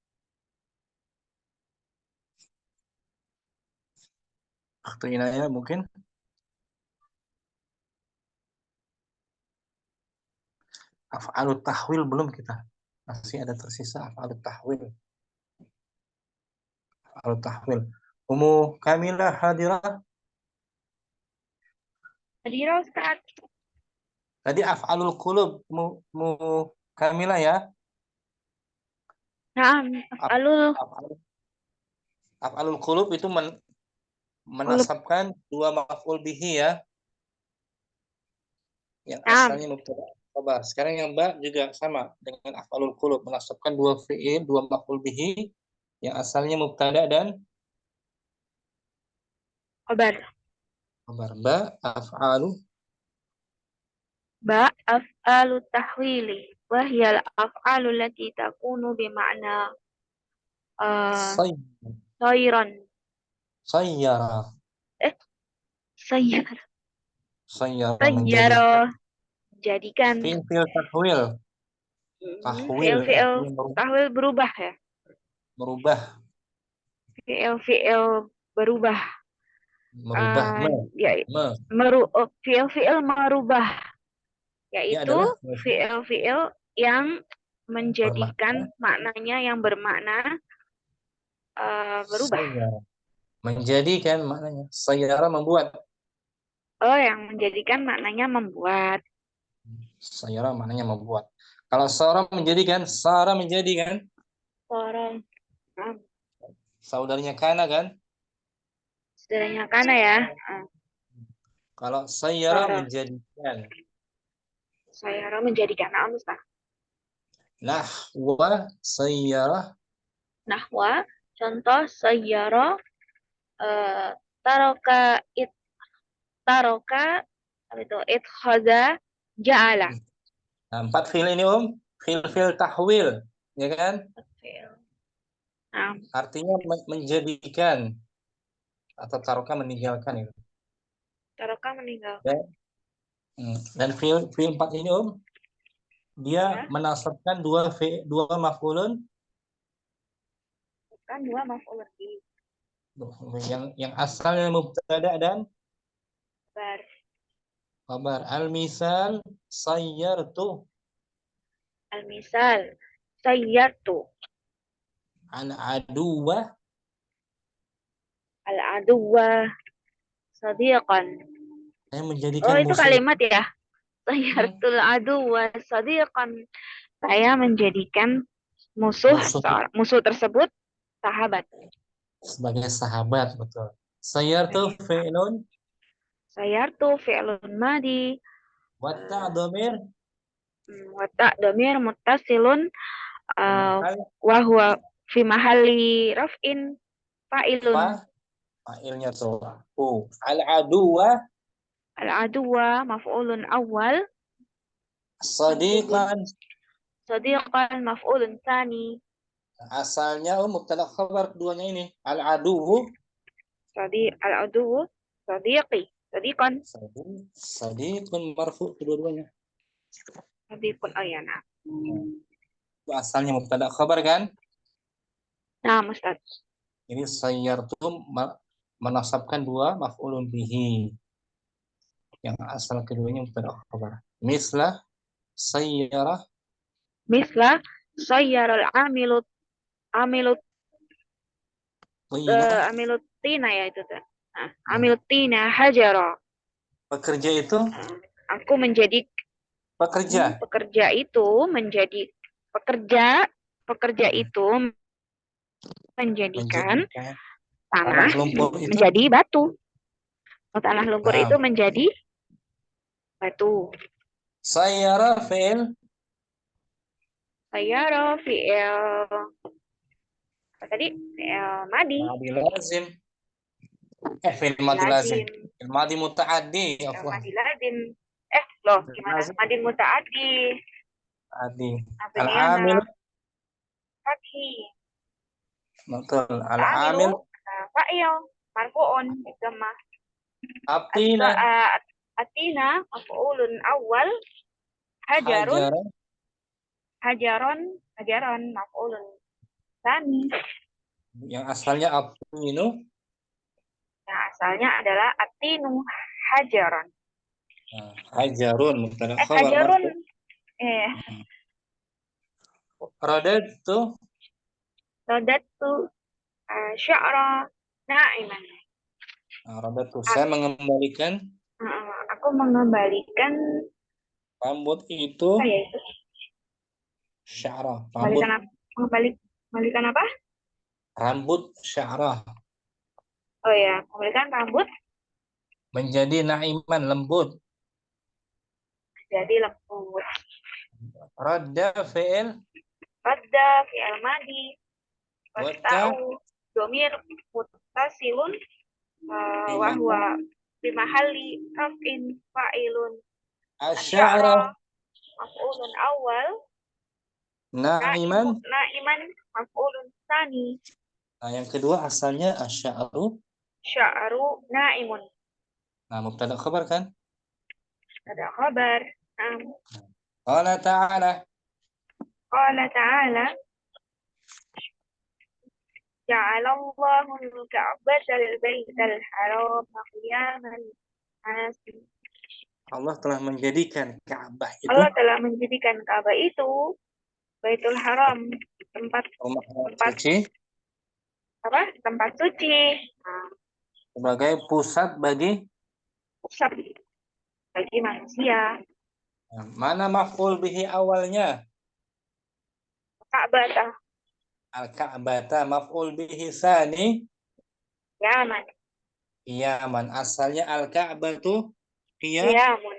Ukhtu Inayah mungkin. Af'alut tahwil belum kita. Masih ada tersisa af'alut tahwil. Af'alut tahwil. Ummu Kamilah hadirah. Hadirah Ustaz. Tadi af'alul qulub Ummu Kamilah ya. Naam, af'alul Af'alul qulub itu menasabkan dua maf'ul bihi ya. Yang asalnya mubtada khabar. Sekarang yang ba juga sama dengan af'alul qulub menasabkan dua fi'il, dua maf'ul bihi yang asalnya mubtada dan khabar. khabar. Ba Af'alu tahwili. Wahyal af'alu lati takunu bima'na sayran. sayyara. Sayyara. Sayyara menjadikan. Sayyara. Jadikan. Fi'il tahwil. Fi'il tahwil berubah ya. Merubah. Fi'il berubah. Fi'il merubah. Yaitu fi'il yang menjadikan maknanya yang bermakna berubah. Sayyara. Menjadikan maknanya. Sayyara membuat. Oh, yang menjadikan maknanya membuat. Sayyara maknanya membuat. Kalau sara menjadikan, sara menjadikan. Sara. Saudaranya kana kan? Saudaranya kana ya. Kalau sayyara menjadikan. Sayyara menjadikan apa, Ustaz? Nahwa sayyara. Nahwa, contoh sayyara taroka itu itkhaza ja'ala. Nah, 4 fi'il ini fi'il tahwil, ya kan? Artinya menjadikan atau taroka meninggalkan itu. Taroka meninggalkan. Dan fi'il 4 ini dia menasabkan dua maf'ulun. Bukan dua maf'ulun bihi. Yang asalnya mubtada dan khabar. Al-misal sayyartu. Al-misal sayyartu. Al-aduwa sadiqan. Saya menjadikan itu kalimat ya. Sayyartul aduwa sadiqan. Saya menjadikan musuh tersebut sahabat. Sebagai sahabat, betul. Sayyartu fi'lun. Sayyartu fi'lun madi. Wata domir. Wata domir muttasilun. Wahwa fi mahalli raf'in fa'ilun. Fa'ilnya tuh. Al-aduwa. Al-aduwa maf'ulun awal. Sadiqan maf'ulun tsani. Asalnya mubtada khabar keduanya ini. Al-aduwu. Al-aduwu sadiqi. Sadiqan. Sadiqun marfu kedua-duanya. Sadiqun ayana. Itu asalnya mubtada khabar kan? Nah, Ustaz. Ini sayyartu menasabkan dua maf'ulun bihi. Yang asal keduanya mubtada khabar. Mislah sayyara Misla sayyaral amilut amilut tina ya itu tuh. Nah, amilut tina hajara. Pekerja itu Aku menjadi pekerja. pekerja itu menjadi pekerja itu menjadikan Menjadikan tanah lumpur itu. menjadi batu. Tanah lumpur Nah, itu menjadi batu. sayyara fi'il Sayyara fi'il apa tadi? Fi'il madi. madi lazim. Fi'il madi lazim. Lazim. Fi'il madi muta'addi. Fi'il madi lazim. Loh, gimana? Lazim. Madi muta'addi. Adi. Abniyana. Al-amil. Fathi. Betul. Al-amilu. Al-amil. Fa'il. Marfu'un. Dhamma. Atina. Atina. Maf'ulun awal. Hajarun. Hajara. Hajaron. Maf'ulun tsani. Yang asalnya atinu. Nah, asalnya adalah atinu hajaron. Nah, hajarun mubtada khabar Hajarun. marfu'. Radadtu. Radadtu sya'ra na'iman. Nah, radadtu saya mengembalikan Aku mengembalikan rambut itu saya itu. sya'ra. Rambut. Mengembalikan apa? Rambut sya'ra. Oh ya, mengembalikan rambut Menjadi na'iman lembut. jadi lembut. Radda fi'il. Radda fi'il madi. Wata. Wasta'u domir muttasilun wa huwa fi mahalli raf'in fa'ilun. Asy'ara. Maf'ulun awal. Na'iman. Na'iman maf'ulun tsani. Nah, yang kedua asalnya asy'aru. Sya'ru na'imun. Nah, mubtada khabar kan? Ada kabar. Qala ta'ala. Qala ta'ala Ja'alallahu al-Ka'bata al-Baital Haram qiyaman lin-nasi. Allah telah menjadikan Ka'bah itu. Allah telah menjadikan Ka'bah itu Baitul Haram, tempat suci apa? Tempat suci. Sebagai pusat bagi manusia. Mana maf'ul bihi awalnya? Ka'bah. Al-Ka'bata maf'ul bihi tsani Yaman. qiyaman. Asalnya al-Ka'batu Qiyamun.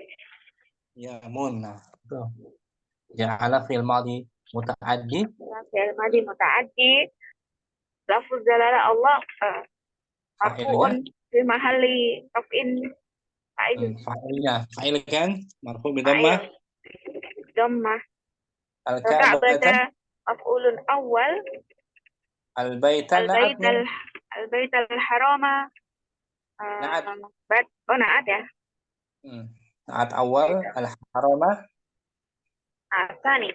qiyamun. Nah, itu. Ja'ala fil madi muta'addi. Fi'il madi muta'addi. Lafuz dalalah Allah marfu'un fi mahalli raf'in fa'il. Fa'il kan marfu' bi dhammah. Dhammah. Al-Ka'bata maf'ulun awal. al-baita Al-baital harama. Na'at. Na'at ya. Na'at awal al-harama. Tsani.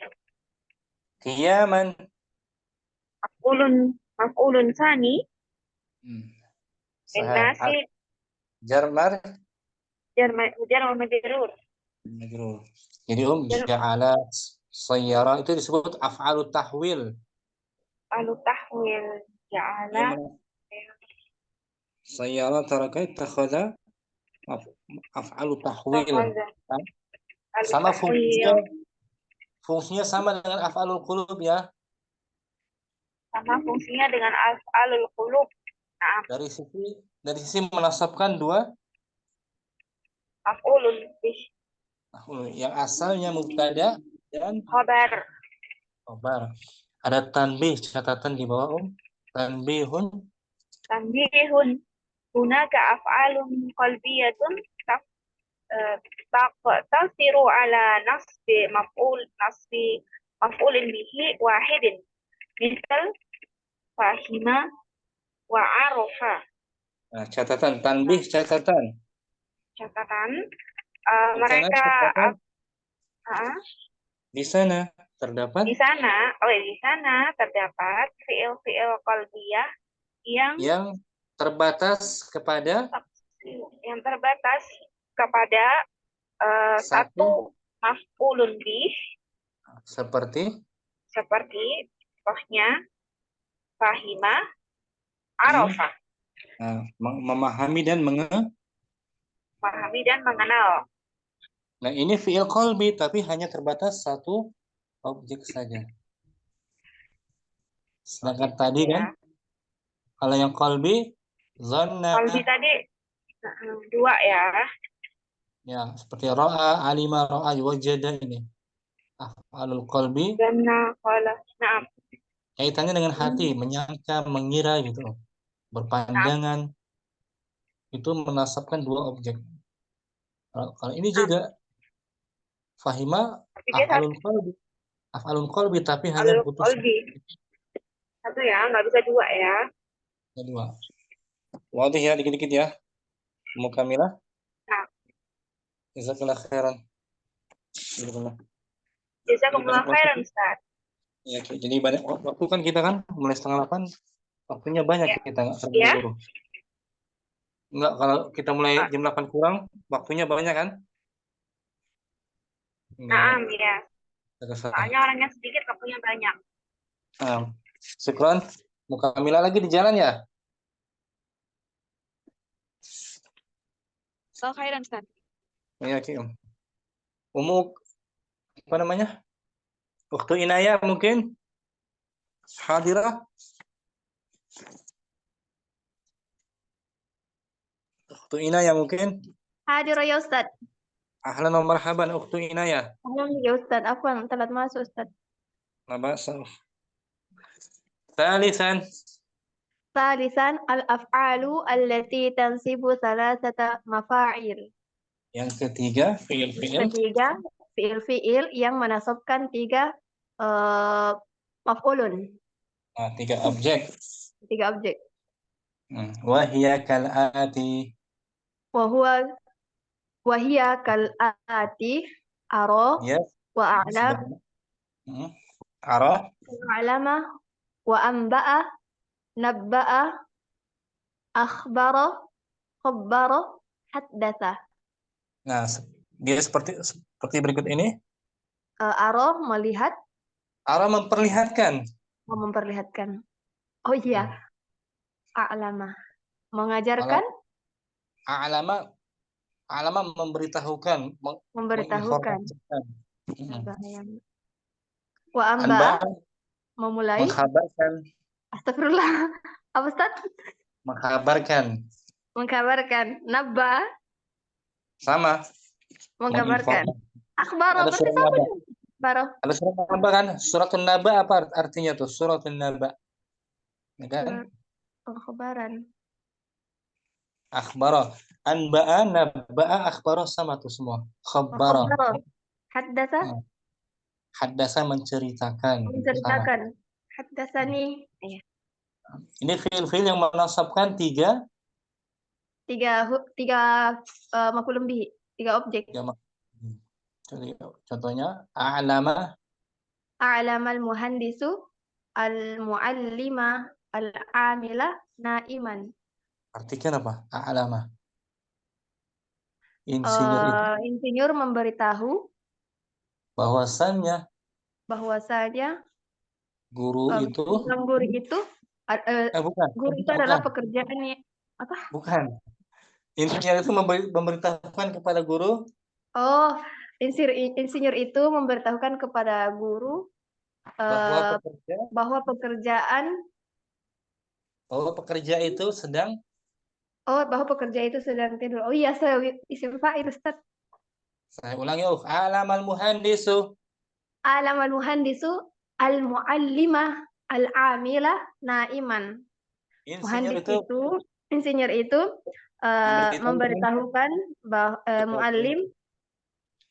Qiyaman. Maf'ulun tsani. Nasi. Jar majrur. Jadi ja'ala sayyara itu disebut af'alut tahwil. Tahwil. Ja'ala sayyara taraka ittakhadha af'alut tahwil. Sama fungsinya sama dengan af'alul qulub ya. Sama fungsinya dengan af'alul qulub. Nah, dari sisi menasabkan dua maf'ulun bih. Yang asalnya mubtada dan khabar. Ada tanbih, catatan di bawah Tanbihun. Hunaka af'alun qalbiyatun tasiru ala nasbi maf'ulin bihi wahidin. Misal fahima wa arafa. Nah, catatan tanbih, catatan. Mereka di sana terdapat fi'il qalbiyah yang terbatas kepada kepada Satu. satu maf'ulun bih Seperti seperti contohnya fahima, arafah, memahami dan memahami dan mengenal. Nah, ini fi'il qalbi tapi hanya terbatas satu objek saja. Sedangkan tadi Ya. kan kalau yang qalbi zanna Qalbi tadi dua ya. ya seperti ra'a, alima, ra'a, wajada ini. Af'alul qalbi Zanna, qala. Naam. kaitannya dengan hati, menyangka, mengira gitu. Berpandangan itu menasabkan dua objek. Kalau ini juga fahima Tapi dia satu af'alun qalbi tapi hanya butuh qalbi. Satu ya, nggak bisa dua ya. dua. Wadih ya, dikit-dikit ya. Mukamilah. Nah, Jazakallah khairan. Jazakallah. jazakumullah khairan, Ustaz. Ya, jadi banyak waktu kan kita kan mulai 7:30, waktunya banyak Ya. kita nggak Ya. terburu-buru. Enggak, kalau kita mulai jam 8 kurang, waktunya banyak kan? Naam ya. Enggak. Soalnya orangnya sedikit, waktunya banyak. Syukran. Mukamilah lagi di jalan ya? So khairan, Ustaz. Iya, Kim. Umuk apa namanya? Waktu Inaya mungkin hadirah. Waktu Inaya mungkin. Hadir ya Ustaz. Ahlan wa marhaban waktu Inaya. Ahlan ya Ustaz. Afwan, telat masuk Ustaz. Mabasa. Thalithan. Salisan al-af'alu allati tansibu salasata mafa'il. Yang ketiga, fi'il-fi'il. Ketiga, fi'il-fi'il yang menasabkan tiga maf'ulun. Nah, tiga objek. Tiga objek. Wahia kal'ati. Wahia kal'ati aro Ya. wa a'lam Arah. alama wa amba'a nabba'a akhbara khabbara haddatha. Nah, dia seperti berikut ini. Aro melihat, Arah memperlihatkan. memperlihatkan. Oh iya. A'lama mengajarkan, Alama memberitahukan, memberitahukan. menginformasikan. Wa amba memulai. Mengkabarkan. Astagfirullah. Apa Ustaz? Mengkabarkan. Mengkabarkan. Nabba Sama. mengkabarkan. Akhbaro Ada berarti surat sama Naba. juga. Baro. Ada surat Naba kan? Suratun Naba apa artinya tuh? Suratun Naba. Ya kan? Pengkhabaran. Akhbara. Anba'a, nabba'a, akhbara sama tuh semua. Khabbara. Haddatha. Haddasa menceritakan. Menceritakan. Haddatsani. Ini fiil-fiil yang menasabkan tiga Maf'ulun bihi. Tiga objek. Contohnya a'lama. A'lamal muhandisu al-muallima al-amila naiman. Artikan apa? A'lama. Insinyur memberitahu bahwasannya guru itu guru itu bukan. Guru itu adalah pekerjaannya apa? Bukan. Insinyur itu memberitahukan kepada guru. Oh, insinyur itu memberitahukan kepada guru bahwa pekerja itu sedang. Bahwa pekerja itu sedang tidur. Oh iya, saya isim fa'il Ustaz. Saya ulangi, alamal muhandisu. Alamal muhandisu al-muallimah al-amila naiman. Insinyur itu memberitahukan muallim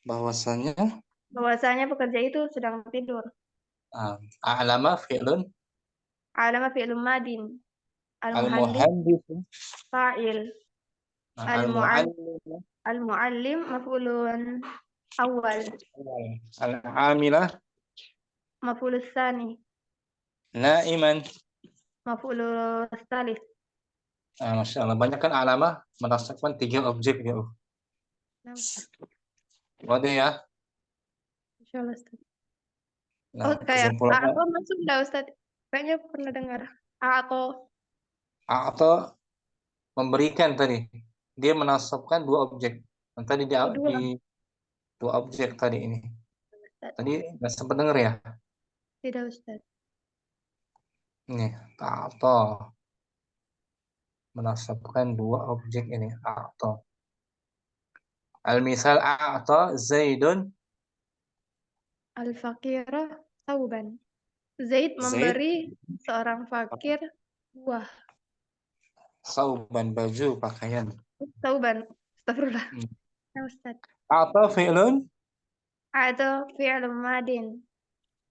bahwasanya pekerja itu sedang tidur. A'lama fi'lun. A'lama fi'lun madin. Al-muhandis fa'il. Al-muallim maf'ulun awal. Al-amilah maf'ulus tsani. Naiman Maf'ulus tsalits. Masya Allah, banyak kan alamah menasabkan tiga objek ya. Nah, Ustaz. Wadah ya. Insyaallah, Ustaz. Nah, Kayak kesimpulannya atau masuk enggak, Ustaz? Kayaknya pernah dengar. Atau atau memberikan tadi. Dia menasabkan dua objek. Yang tadi kedua, di dua objek tadi ini. Ustaz. Tadi nggak sempat dengar ya? Tidak, Ustaz. Ini atau menasabkan dua objek ini atau. Al-misal atau Zaidun. Al-fakirah tauban. Zaid Zaid memberi seorang fakir buah. sauban baju pakaian. Tauban. Astagfirullah. Hmm. Ya, Ustaz. Atau fi'lun Atau fi'il madin.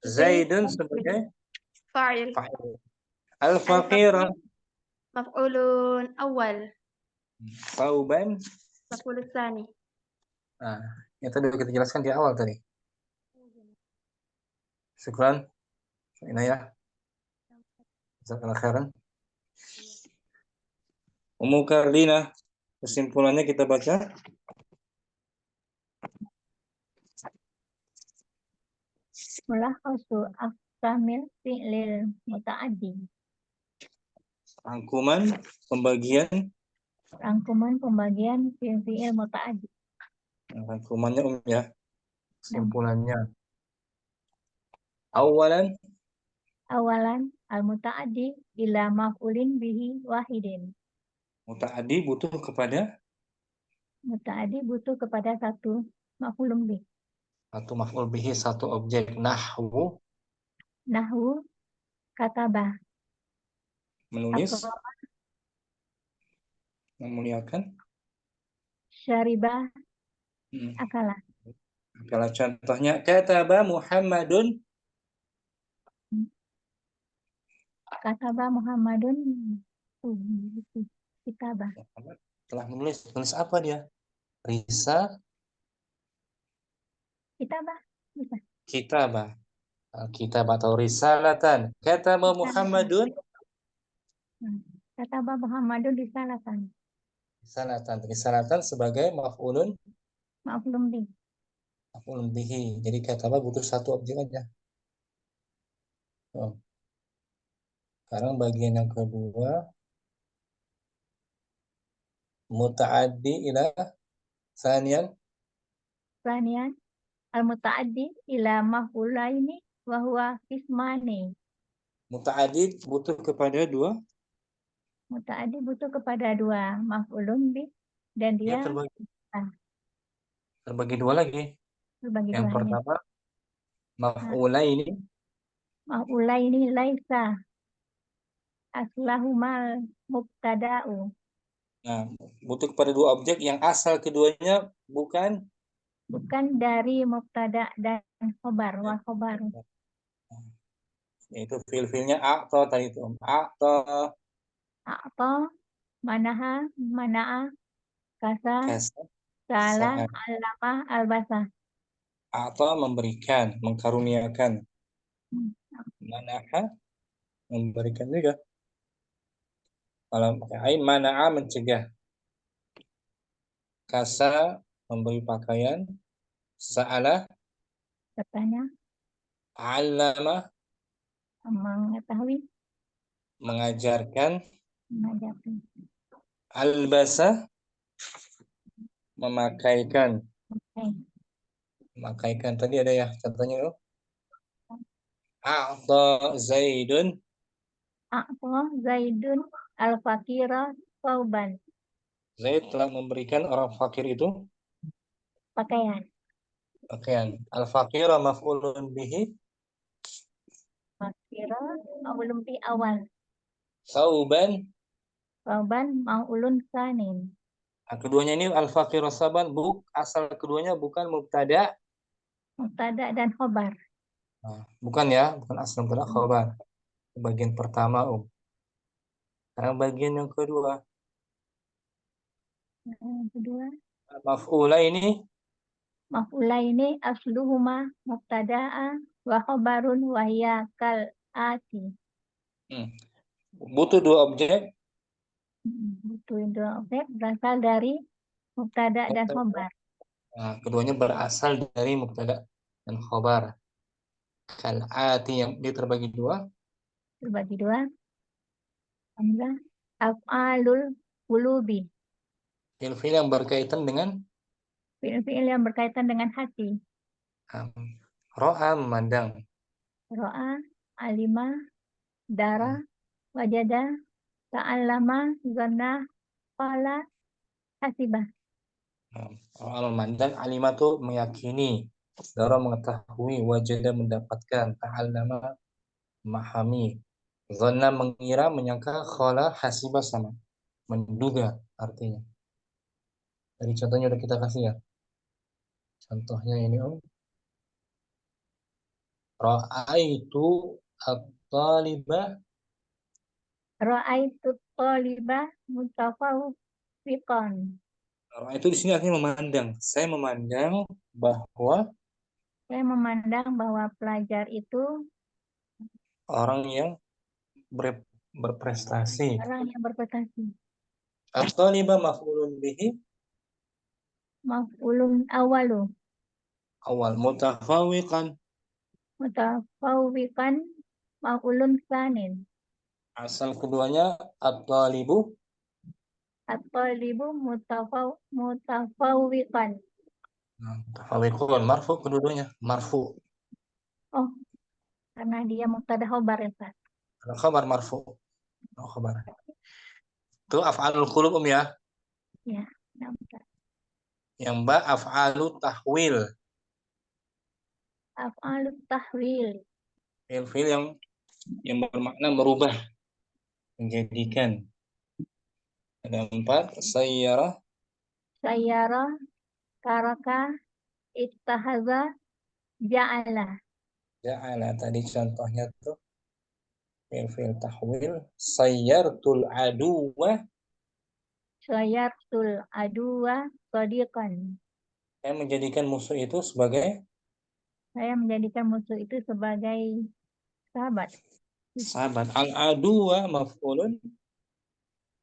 Zaidun sebagai fa'il. fa'il. Al-faqira Maf'ulun awal. sauban. Maf'ul tsani. Nah, yang tadi kita jelaskan di awal tadi. Syukran. Inayah. Jazakallahu khairan. Ummu Karlina, kesimpulannya kita baca. Mulakhasu aqsamil fi'lil muta'addi. Rangkuman pembagian. Rangkuman pembagian fi'il muta'addi. Rangkumannya ya. Kesimpulannya. Awalan Awalan al-muta'addi ila maf'ulin bihi wahidin. muta'addi butuh kepada Muta'addi butuh kepada satu maf'ulun bih. satu maf'ul bihi, satu objek. Nahwu Nahwu katabah. menulis, Akrama memuliakan. syaribah Hmm. akala. Kalau contohnya kataba Muhammadun. Katabah Muhammadun kitabah. Muhammad telah menulis. Menulis apa dia? Risa Kitabah. Bisa. kitabah. Kitab atau risalatan. Kataba Muhammadun. Katabah Muhammadun risalatan. Risalatan sebagai maf'ulun Maf'ulun bih. maf'ulun bihi. Jadi kataba butuh satu objek aja. Oh. Sekarang bagian yang kedua, muta'addi ila sanian. Sanian al-muta'addi ila maf'ulaini wa huwa qismani. Muta'addi butuh kepada dua. Muta'addi butuh kepada dua maf'ulun bih dan Dia dia terbagi dua lagi. berbagi Yang dua. pertama maf'ulaini. Maf'ulaini laisa aslahumal mubtada'u. Nah, butuh kepada dua objek yang asal keduanya bukan Dari mubtada dan khobar wa khobar. yaitu fiil-fiilnya atau tadi itu atau Atau manaha mana'a kasa kasa salah saat alama albasa. atau memberikan, mengkaruniakan. Manaha memberikan juga. Kalau pakai mana'a mencegah. Kasa memberi pakaian. Sa'ala Bertanya, alama mengetahui, mengajarkan. mengajarkan. Albasa memakaikan. Oke. Memakaikan tadi ada ya contohnya loh. A'ta Zaidun. A'ta Zaidun al-fakira sauban. Zaid telah memberikan orang fakir itu Pakaian. pakaian. Al-fakira maf'ulun bihi. Fakira ma'ulun bi awal. Sauban. Sauban ma'ulun sanin. Nah, keduanya ini al-fakira sauban. Asal keduanya bukan mubtada. Mubtada dan khobar. Nah, bukan ya. Bukan asal mubtada khobar. Bagian pertama. Sekarang bagian yang kedua. Yang kedua. Maf'ula ini. Maf'ula ini asluhuma mubtada'a wa khobarun wa hiya kal ati. Butuh dua objek. Butuh dua objek berasal dari mubtada dan khobar. Nah, keduanya berasal dari mubtada dan khobar. Kal'ati yang dia terbagi dua. Terbagi dua. Hamzah. Af'alul qulubi. Fi'il yang berkaitan dengan Fi'il-fi'il yang berkaitan dengan hati. ro'a memandang. Ro'a, alima, dara, wajada, ta'allama, zanna, qala, hasibah. Ro'a memandang, alima tuh meyakini, dara mengetahui, wajada mendapatkan, ta'allama memahami, zanna mengira, menyangka, khala hasibah sama menduga artinya. Dari contohnya udah kita kasih ya. Contohnya ini ra'aitu at-talibah. Ra'aitu talibah mutafawwiqan. Ra'aitu di sini artinya memandang. Saya memandang bahwa Saya memandang bahwa pelajar itu orang yang berprestasi. orang yang berprestasi. At-talibah maf'ulun bihi Maf'ulun awalu. awal, mutafawwiqan Mutafawwiqan maf'ulun tsanin. asal keduanya at-talibu At-talibu mutafawwiqan. mutafawwiqun marfu keduanya marfu. Oh, karena dia mubtada khobar ya, Pak. Khabar marfu. Khabar. Itu af'alul qulub ya. Ya, nampak. Yang ba af'alu tahwil. Af'alut tahwil. Fi'il yang bermakna merubah, menjadikan. Ada 4, sayyara, Sayyara, taraka, ittahaza, ja'ala. ja'ala. Tadi contohnya tuh fi'il tahwil, sayyartul aduwa. Sayyartul aduwa sadiqan. Saya menjadikan musuh itu sebagai Saya menjadikan musuh itu sebagai sahabat. sahabat. Al-aduwa maf'ulun,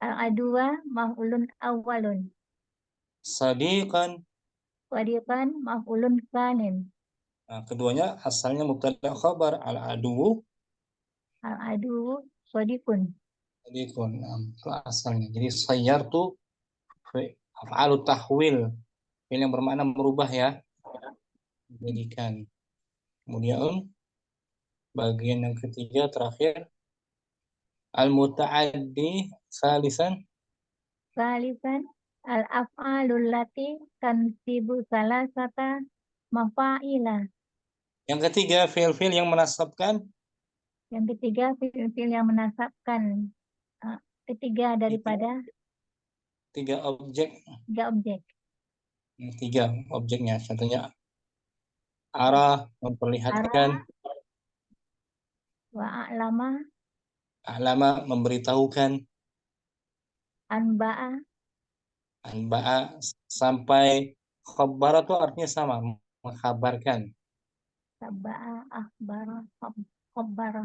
Al-aduwa maf'ulun awalun. sadiqan. Sadiqan maf'ulun tsanin. Nah, keduanya asalnya mubtada khabar, al-aduwu Al-adu sadiqun. sadiqun. Nah, itu asalnya. Jadi sayyartu af'alu tahwil. Fi'il yang bermakna merubah ya. Menjadikan. Kemudian bagian yang ketiga terakhir al-muta'addi salisan. Salisan al-af'alul lati tansibu salasata mafa'ila. Yang ketiga fi'il yang menasabkan Yang ketiga fi'il yang menasabkan ketiga daripada tiga objek. tiga objek. Tiga objeknya. Contohnya arah memperlihatkan, Wa a'lama, alama memberitahukan, anba'a, anba'a sampai khabara itu artinya sama, mengkabarkan. taba'a, akhbara, khabbara.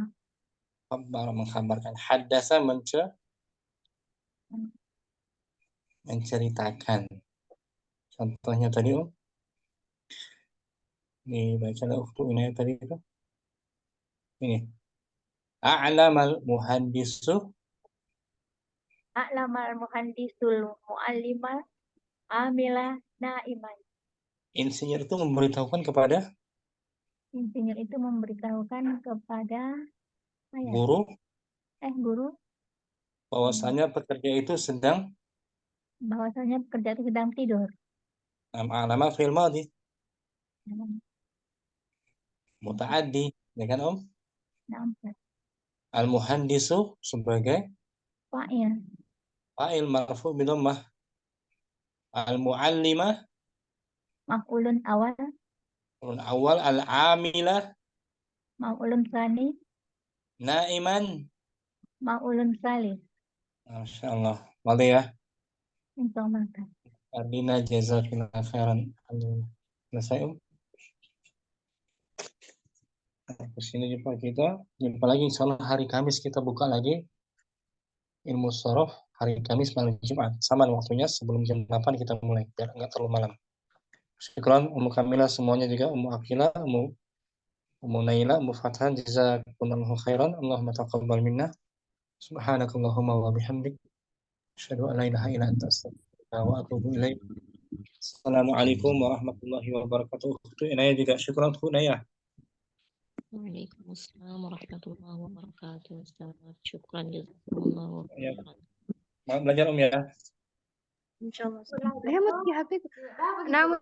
Khabara mengkabarkan, haddasa menceritakan. Contohnya tadi dibaca waktu ini tadi itu. Ini. A'lamal muhandisu. A'lamal muhandisul mu'allima amila na'iman. Insinyur itu memberitahukan kepada Insinyur itu memberitahukan kepada guru guru bahwasanya pekerja itu sedang bahwasanya pekerja itu sedang tidur. alama fi'il madhi muta'addi, ya kan Nampak. Al-muhandisu sebagai Fa'il. fa'il marfu bi dhammah. Al-muallimah Maf'ulun awal, awal, al-amilah maf'ulun tsani, naiman. maf'ulun tsalits. Masya Allah. Mari ya. Insyaallah. Ardina jazakallah khairan. Selesai Kesini jumpa kita. Jumpa lagi insyaallah hari Kamis kita buka lagi ilmu sorof hari Kamis malam Jumat. Sama waktunya sebelum jam 8 kita mulai biar nggak terlalu malam. Syukran Ummu Kamila semuanya juga, Ummu Akila, Ummu Naila, Ummu Fathan, jazakumullahu khairan. Allahumma taqabbal minna. Subhanakallahumma wa bihamdik. Asyhadu an la ilaha illa anta astaghfiruka wa atubu ilaik. Assalamualaikum warahmatullahi wabarakatuh. Ukhtu Inaya juga syukran Ukhtu Inaya. Waalaikumsalam warahmatullahi wabarakatuh. Ustaz. Syukran jazakumullah Ya. khairan. Mau belajar ya. Insyaallah. Hemat ya Habib. Namun